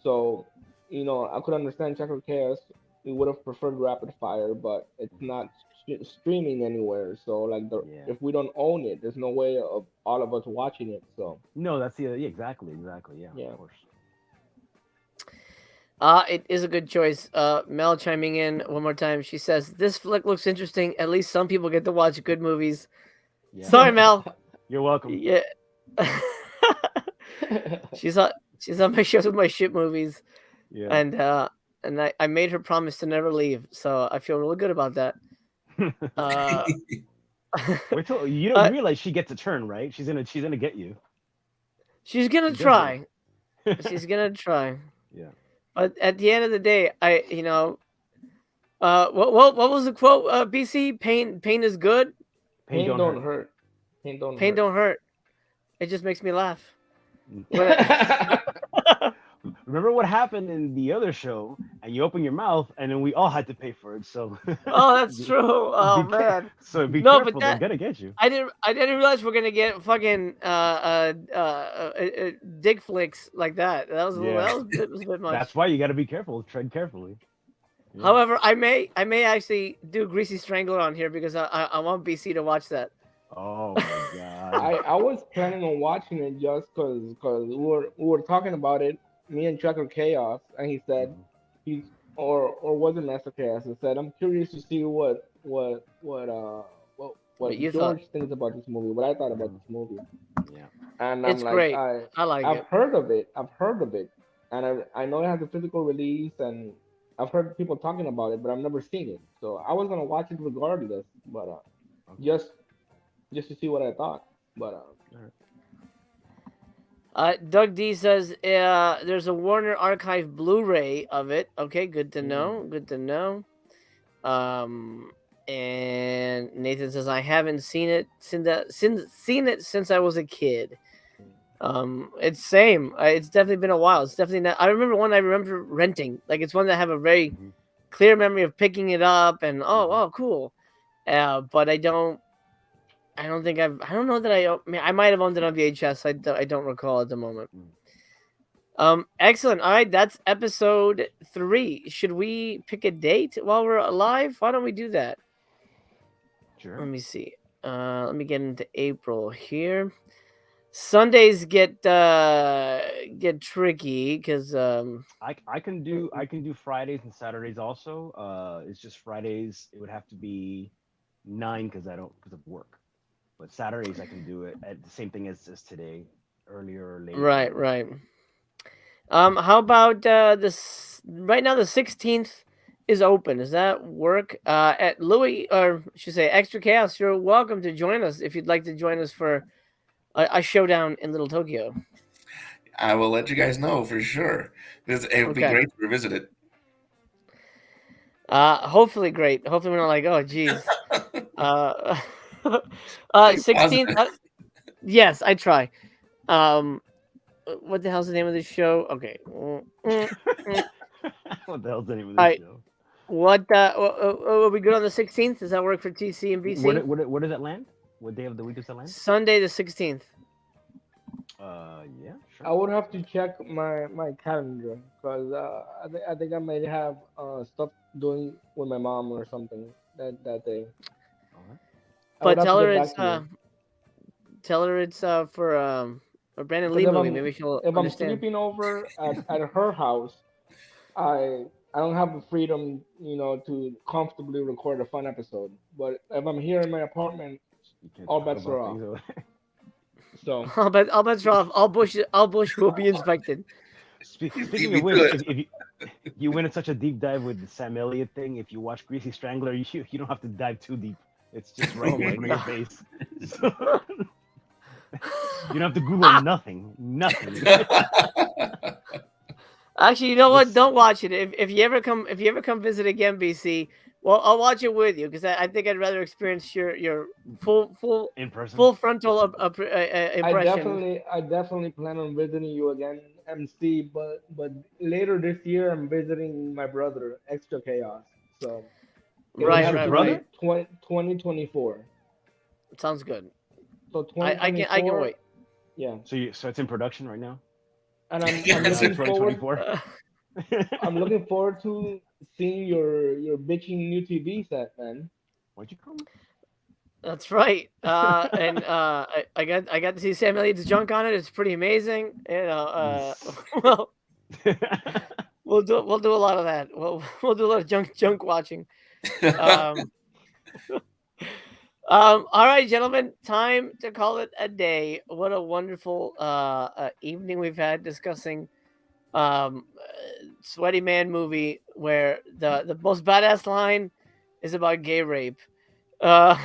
So I could understand Checker Chaos. We would have preferred Rapid Fire, but it's not streaming anywhere. So like Yeah. if we don't own it, there's no way of all of us watching it. So No, that's the yeah, exactly. Yeah, Yeah. of course. It is a good choice. Mel chiming in one more time. She says, "This flick looks interesting. At least some people get to watch good movies." Yeah. Sorry, Mel. You're welcome. Yeah. she's on my shows with my shit movies, Yeah. and I made her promise to never leave, so I feel really good about that. Wait till you don't uh, realize she gets a turn, right? She's gonna get you. She's gonna She does try. She's gonna try. Yeah. But at the end of the day, what was the quote? BC, pain is good. Pain don't hurt. Pain don't Pain hurt. don't hurt. It just makes me laugh. Remember what happened in the other show, and you open your mouth, and then we all had to pay for it. So. Oh, that's true. Oh Be care- man, So be No, but careful. They're that- gonna get you. I didn't realize we're gonna get fucking dick flicks like that. That was a bit much. That's why you got to be careful. Tread carefully. Yeah. However, I may actually do Greasy Strangler on here because I want BC to watch that. Oh my god. I was planning on watching it just because we were talking about it, me and Tracker Chaos, and he said he's or was it Master Chaos? He said, I'm curious to see what you George thought. thinks about this movie, what I thought about this movie. Yeah. And It's I'm like, great. I like I've it. heard of it, and I know it has a physical release, and I've heard people talking about it, but I've never seen it. So I was gonna watch it regardless, but just to see what I thought. But Doug D says there's a Warner Archive Blu-ray of it. Okay, good to know. Good to know. And Nathan says I haven't seen it since I was a kid. It's same. It's definitely been a while. It's definitely not. I remember renting. Like it's one that I have a very clear memory of picking it up and cool. But I don't know that I might have owned it on VHS. I don't recall at the moment. Excellent. All right, that's episode 3. Should we pick a date while we're alive? Why don't we do that? Sure. Let me see. Let me get into April here. Sundays get tricky because I can do Fridays and Saturdays also. It's just Fridays it would have to be 9 because of work. But Saturdays I can do it at the same thing as today, earlier or later. right. How about this? Right now, the 16th is open. Does that work? At Louis, or I should say, Extra Chaos. You're welcome to join us if you'd like to join us for a showdown in Little Tokyo. I will let you guys know for sure. It would be Okay. great to revisit it. Hopefully great. Hopefully we're not like, oh, geez. 16th. Yes, I try. What the hell's the name of this show? Okay. What the hell's the name of this Alright. show? What? Are we good on the 16th? Does that work for TC and BC? Where does that land? What day of the week does that land? Sunday the 16th. Yeah, sure. I would have to check my calendar because I think I might have stuff doing with my mom or something that day. Okay. But tell her it's for a Brandon Lee movie. Maybe she'll If understand. I'm sleeping over at her house, I don't have the freedom, to comfortably record a fun episode. But if I'm here in my apartment, You can't all talk bets about are off. things. So I'll bet off. All bush will be inspected. Speaking of which, if you went in such a deep dive with the Sam Elliott thing, if you watch Greasy Strangler, you don't have to dive too deep. It's just right my in front of your God. face. So, you don't have to Google nothing. Actually, you know what? Don't watch it. If you ever come visit again, BC, well, I'll watch it with you because I think I'd rather experience your full In person. full frontal impression. I definitely plan on visiting you again, MC. But later this year, I'm visiting my brother, Extra Chaos. So it Right, have right, to be right. 2024. Sounds good. So I can wait. Yeah, So it's in production right now. and I'm Yes. looking forward. 2024. I'm looking forward to seeing your bitching new TV set, man. What'd you call me? That's right. And I got to see Sam Elliott's junk on it. It's pretty amazing. Well, we'll do a lot of that. We'll do a lot of junk watching. All right, gentlemen, time to call it a day. What a wonderful evening we've had discussing Sweaty Man movie where the most badass line is about gay rape. Yeah,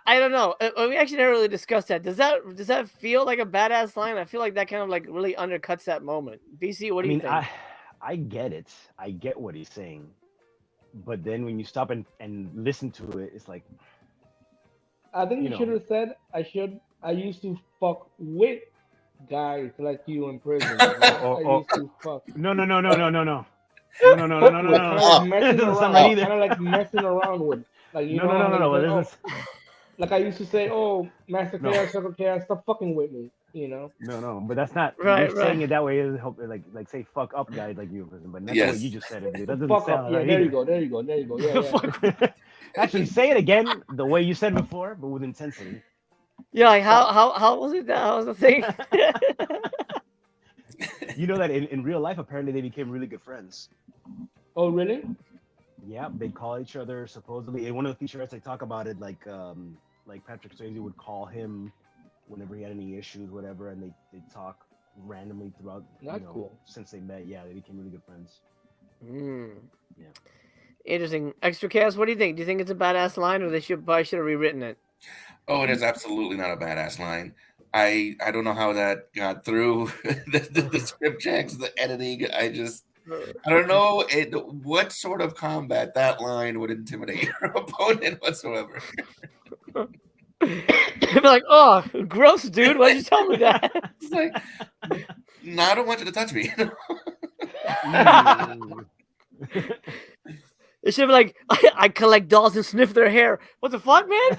I don't know. We actually never really discussed that. Does that feel like a badass line? I feel like that kind of like really undercuts that moment. BC, what do you think? I get it. I get what he's saying. But then when you stop and listen to it, it's like, I think you should have said I used to fuck with guys like you in prison. I used to fuck. no. Kind That doesn't sound right either. of like messing around with. Like you know. No. Like I used to say, oh, Master Chaos, Circle Chaos, stop fucking with me. No, but that's not Right, you're saying it that way. Is like say fuck up guys like you in prison, but that's the way you just said it. Dude. That doesn't Fuck sound up. Yeah, right there you either. go. Yeah. Actually, say it again the way you said before, but with intensity. Yeah, like how was it? How was the thing? You know that in real life, apparently they became really good friends. Oh, really? Yeah, they call each other supposedly. In one of the featurettes, they talk about it like Patrick Swayze would call him whenever he had any issues, whatever, and they talk randomly throughout. That's cool. Since they met, yeah, they became really good friends. Yeah. Interesting. Extra Chaos, what do you think? Do you think it's a badass line, or they should have rewritten it? Oh, it is absolutely not a badass line. I don't know how that got through the script checks, the editing. I don't know what sort of combat that line would intimidate your opponent whatsoever. They'd be like, "Oh, gross, dude! Why'd you tell me that?" It's like, no, I don't want you to touch me. It should be like, I collect dolls and sniff their hair. What the fuck, man?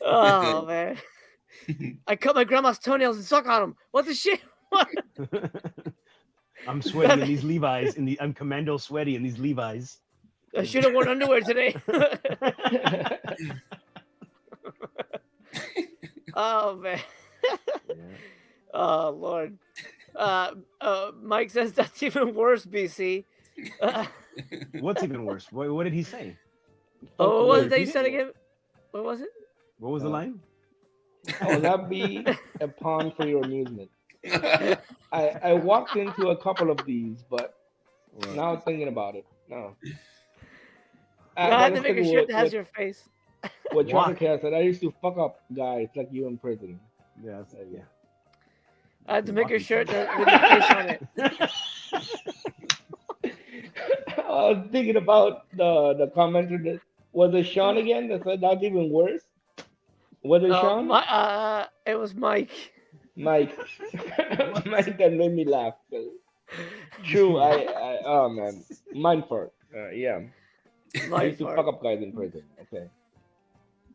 Oh man, I cut my grandma's toenails and suck on them. What the shit? What? I'm sweaty in these Levi's. I'm commando sweaty in these Levi's. I should have worn underwear today. Oh man. Oh Lord. Mike says that's even worse, BC. What's even worse? What did he say? Oh, what was it that you Repeat said it? again? What was it? What was the line? I will not be a pawn for your amusement. I walked into a couple of these, but now thinking about it, no. I had to That's make a like shirt that has your face. what Walk. Chocolate Cat said. I used to fuck up guys like you in prison. Yeah, yeah. I had to make a Walking shirt somewhere. with your face on it. I was thinking about the commenter that was it Sean again that said that's even worse. Was it Sean? It was Mike. Mike. Mike that made me laugh. True, I oh man, mine part. Yeah, I Mike used to fart. fuck up guys in prison. Okay.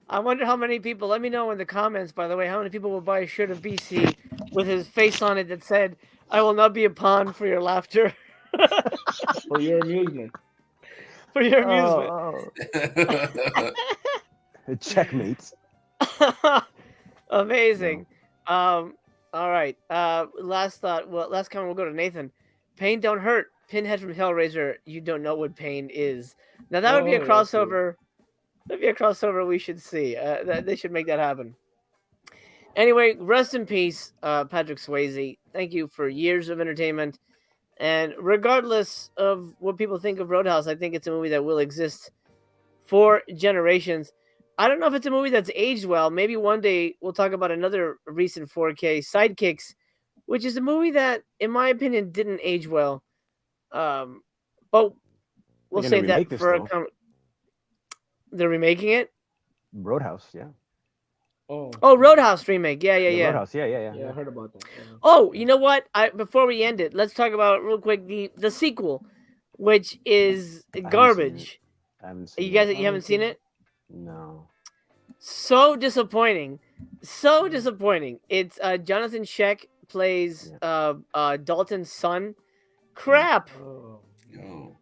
I wonder how many people. Let me know in the comments, by the way, how many people will buy a shirt of BC with his face on it that said, "I will not be a pawn for your laughter, For your amusement. for your amusement." Checkmate. Amazing. All right. Last thought. Well, last comment. We'll go to Nathan. Pain don't hurt. Pinhead from Hellraiser. You don't know what pain is. Now that would be a Oh, that's true. crossover. That'd be a crossover we should see. They should make that happen. Anyway, rest in peace, Patrick Swayze. Thank you for years of entertainment. And regardless of what people think of Roadhouse, I think it's a movie that will exist for generations. I don't know if it's a movie that's aged well. Maybe one day we'll talk about another recent 4K, Sidekicks, which is a movie that, in my opinion, didn't age well. But we'll They're gonna save that remake this, for though. They're remaking it? Roadhouse, yeah. Oh, Roadhouse remake. Yeah. Roadhouse, yeah. Yeah, I heard about that. Yeah. Oh, you know what? Before we end it, let's talk about real quick the sequel, which is garbage. I haven't seen You guys, it. you haven't seen it? No. So disappointing. So disappointing. It's Jonathan Sheck plays Dalton's son. Crap. Oh. No.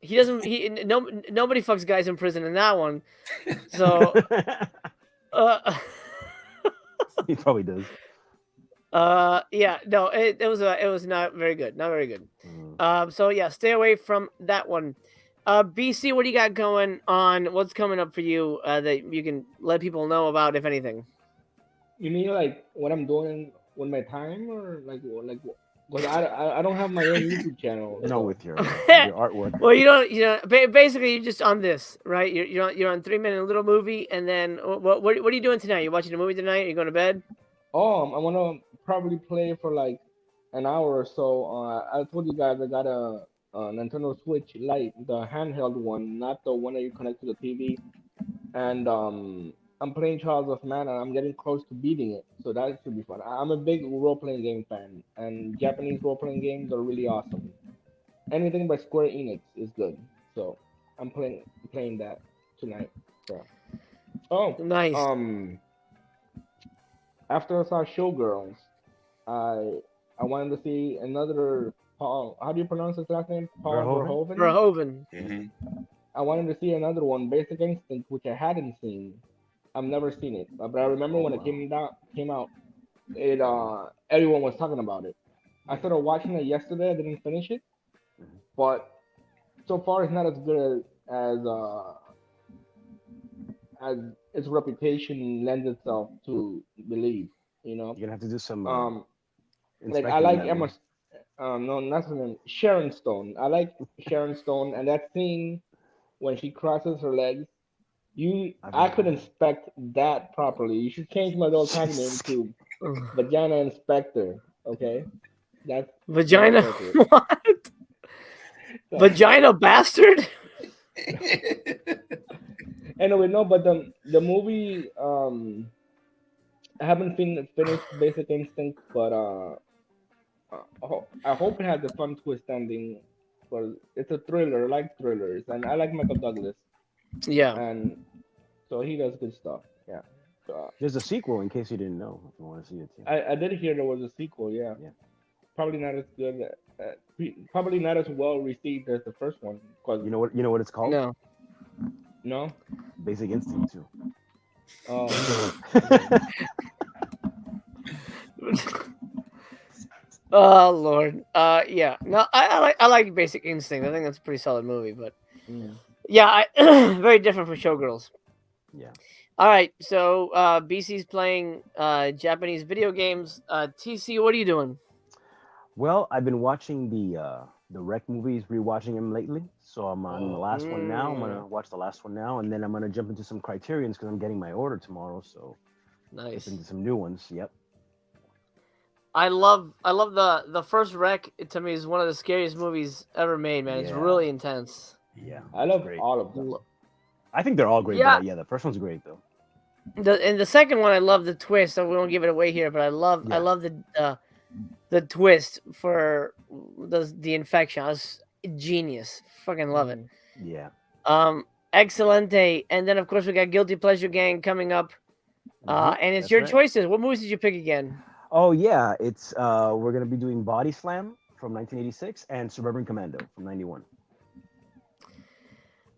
He doesn't. Nobody fucks guys in prison in that one. So. He probably does. Yeah. No. It was not very good. Not very good. So yeah, stay away from that one. BC, what do you got going on? What's coming up for you that you can let people know about, if anything? You mean like what I'm doing with my time, or like? Because I don't have my own YouTube channel. No, so- with your artwork. Well, you don't. Basically, you're just on this, right? You're on 3 minute little movie, and then what are you doing tonight? You watching a movie tonight? Are you going to bed? I want to probably play for like an hour or so. I told you guys I got a Nintendo Switch Lite, the handheld one, not the one that you connect to the TV. And I'm playing Trials of Mana. I'm getting close to beating it, so that should be fun. I'm a big role-playing game fan, and Japanese role-playing games are really awesome. Anything by Square Enix is good, so I'm playing that tonight. So. Oh, Nice. After I saw Showgirls, I wanted to see another Paul. How do you pronounce his last name? Paul Verhoeven? Verhoeven. Verhoeven. I wanted to see another one, Basic Instinct, which I hadn't seen. I've never seen it, but I remember when it came out, it everyone was talking about it. I started watching it yesterday. I didn't finish it, but so far it's not as good as its reputation lends itself to believe. You know, You're gonna have to do some. like I like Emma. No, not her name. Sharon Stone. I like Sharon Stone, and that scene when she crosses her legs. I could inspect that properly. You should change my little tag name to Vagina Inspector. Okay, that's Vagina. that's appropriate. What? So, Vagina bastard. anyway, no, but the movie I haven't finished Basic Instinct, but I hope it has a fun twist ending. But it's a thriller. I like thrillers, and I like Michael Douglas. Yeah. And so he does good stuff. Yeah. There's a sequel in case you didn't know. If you want to see it too. I did hear there was a sequel. Yeah, Yeah. probably not as good. Probably not as well received as the first one. Cause You know what it's called? No. no. Basic Instinct 2. Okay. Oh Lord. Yeah. No, I like Basic Instinct. I think that's a pretty solid movie, but Mm. yeah, very different from Showgirls. Yeah. All right, so BC's playing Japanese video games. TC, what are you doing? Well, I've been watching the Rec movies, rewatching them lately. So I'm on the last one now. I'm gonna watch the last one now, and then I'm gonna jump into some Criterions because I'm getting my order tomorrow. So Nice. into some new ones. Yep. I love the first Rec. To me, is one of the scariest movies ever made. Man, it's Yeah. really intense. Yeah. I love great. all of them. I think they're all great. Yeah. But yeah, the first one's great though. The second one, I love the twist. So we won't give it away here, but I love the twist for the infection. It's genius. Fucking love it. Yeah. Excelente. And then of course we got Guilty Pleasure Gang coming up. And it's That's your right. choices. What movies did you pick again? Oh yeah, it's we're gonna be doing Body Slam from 1986 and Suburban Commando from 91.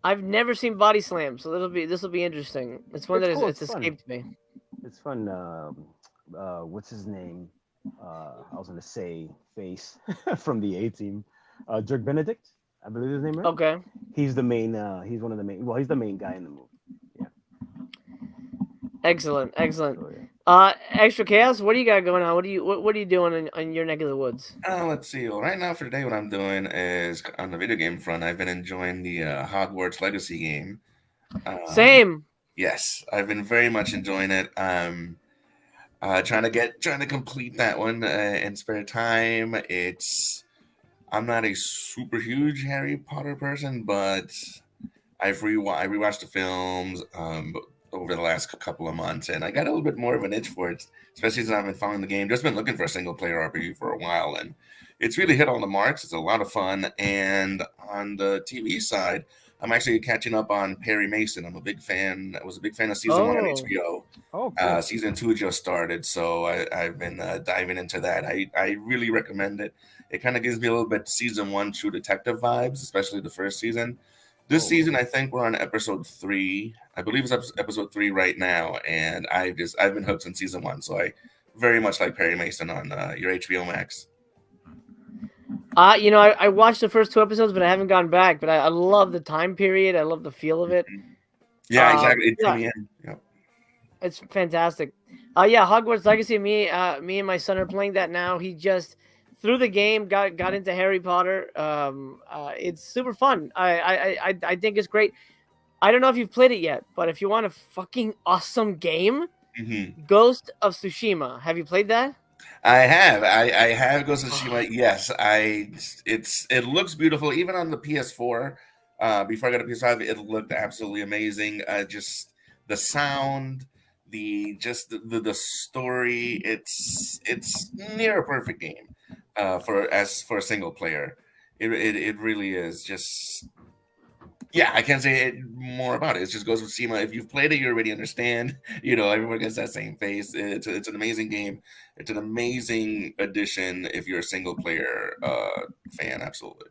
I've never seen Body Slam, so this will be interesting. It's one It's that cool, it's it's fun. escaped me. It's fun. What's his name? I was gonna say Face from the A Team. Dirk Benedict, I believe his name, right? Okay. He's the main. He's one of the main. Well, he's the main guy in the movie. Excellent. So, yeah. Extra Chaos, what do you got going on? What are you doing in your neck of the woods? Let's see. Well, right now for today, what I'm doing is on the video game front. I've been enjoying the Hogwarts Legacy game. Same. Yes, I've been very much enjoying it. Trying to complete that one in spare time. I'm not a super huge Harry Potter person, but I rewatched the films over the last couple of months, and I got a little bit more of an itch for it, especially since I've been following the game. Just been looking for a single player RPG for a while, and it's really hit all the marks. It's a lot of fun, and on the TV side, I'm actually catching up on Perry Mason. I'm a big fan. I was a big fan of season 1 on HBO. Oh, cool. Season 2 just started, so I've been diving into that. I really recommend it. It kind of gives me a little bit season 1 True Detective vibes, especially the first season. This season, I think we're on episode 3. I believe it's episode 3 right now, and I've been hooked since season 1. So I very much like Perry Mason on your HBO Max. I watched the first 2 episodes, but I haven't gone back. But I love the time period. I love the feel of it. Yeah, exactly. It drew yeah. me in. Yep. It's fantastic. Yeah, Hogwarts Legacy. Me and my son are playing that now. He just through the game got into Harry Potter. It's super fun. I think it's great. I don't know if you've played it yet, but if you want a fucking awesome game, Ghost of Tsushima. Have you played that? I have. I have Ghost of Tsushima. Yes, it looks beautiful. Even on the PS4, before I got a PS5, it looked absolutely amazing. Just the sound, the story. It's near a perfect game for a single player. It really is. Just yeah, I can't say it more about it. It's just Ghost of Tsushima. If you've played it, you already understand. Everyone gets that same face. It's an amazing game. It's an amazing addition if you're a single player fan. Absolutely.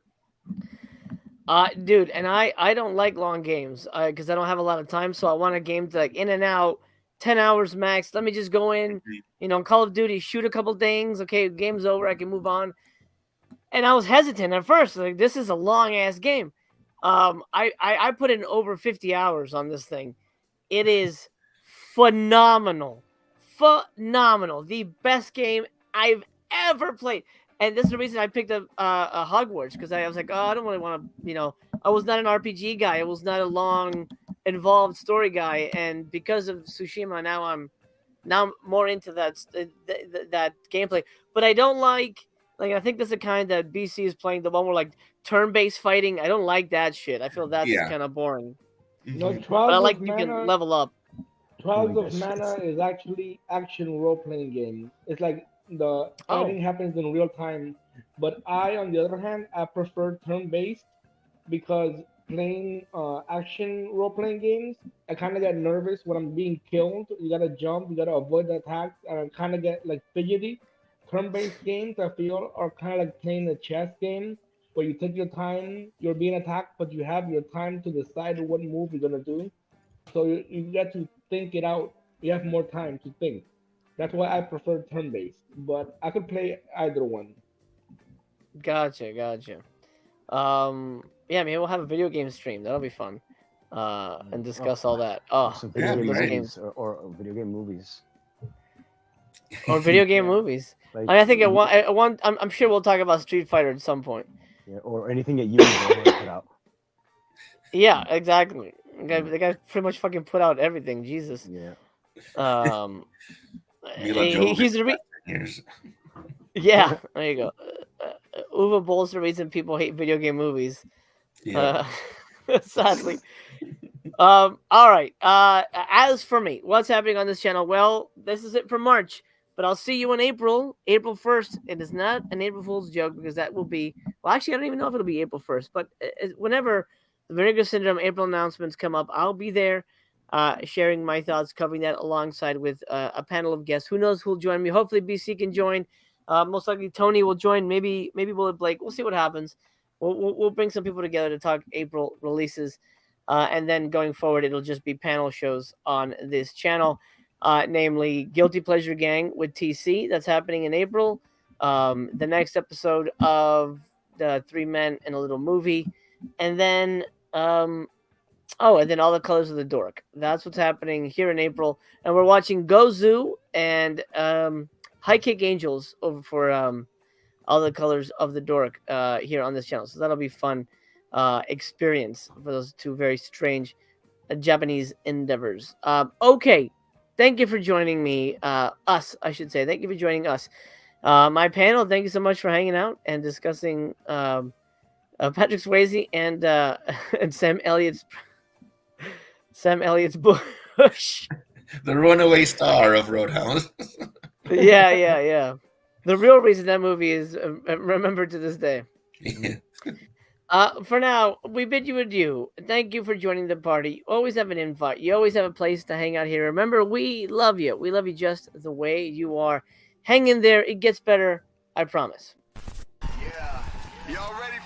Dude, and I don't like long games because I don't have a lot of time. So I want a game to like in and out, 10 hours max. Let me just go in, Call of Duty, shoot a couple things. Okay, game's over. I can move on. And I was hesitant at first. Like, this is a long ass game. I put in over 50 hours on this thing. It is phenomenal. The best game I've ever played. And this is the reason I picked up Hogwarts, because I was like, I don't really want to, I was not an RPG guy. I was not a long, involved story guy. And because of Tsushima, now I'm more into that gameplay. But I don't like I think that's the kind that BC is playing, the one where like turn-based fighting. I don't like that shit. I feel that's kind of boring. No, but I like you can level up. Trials of Mana is actually action role-playing game. It's like the fighting happens in real time. But on the other hand, I prefer turn-based because playing action role playing games, I kind of get nervous when I'm being killed. You gotta jump, you gotta avoid the attacks, and I kind of get like fidgety. Turn-based games I feel are kind of like playing a chess game where you take your time, you're being attacked, but you have your time to decide what move you're gonna do. So you get to think it out. You have more time to think. That's why I prefer turn-based, but I could play either one. Gotcha. Yeah, maybe we'll have a video game stream. That'll be fun. And discuss all that. Or Oh, some Yeah, video game those right. games movies or video game movies. or video game Yeah. movies. Like, I think I'm sure we'll talk about Street Fighter at some point. yeah, or anything that you put out. Yeah, exactly. The guy pretty much fucking put out everything. Jesus. Yeah. Um, Mila he's the Jovovich, years. yeah. There you go. Uwe Boll's the reason people hate video game movies. Yeah. Sadly. All right. As for me, what's happening on this channel? Well, this is it for March, but I'll see you in April 1st. It is not an April Fool's joke because that will be, well, actually, I don't even know if it'll be April 1st, but whenever the Vinegar Syndrome April announcements come up, I'll be there sharing my thoughts, covering that alongside with a panel of guests. Who knows who'll join me? Hopefully BC can join. Most likely Tony will join. Maybe we'll Blake. We'll see what happens. We'll bring some people together to talk April releases. And then going forward, it'll just be panel shows on this channel, namely Guilty Pleasure Gang with TC. That's happening in April. The next episode of the Three Men and a Little Movie. And then, and then All the Colors of the Dork. That's what's happening here in April. And we're watching Gozu and High Kick Angels over for All the Colors of the Dork here on this channel. So that'll be fun. Experience for those two very strange Japanese endeavors. Okay, thank you for joining me. Us, I should say. Thank you for joining us. My panel. Thank you so much for hanging out and discussing Patrick Swayze and Sam Elliott's Bush. The runaway star of Roadhouse. Yeah. The real reason that movie is remembered to this day. Yeah. For now, we bid you adieu. Thank you for joining the party. You always have an invite. You always have a place to hang out here. Remember, we love you. We love you just the way you are. Hang in there. It gets better. I promise. Yeah. Y'all ready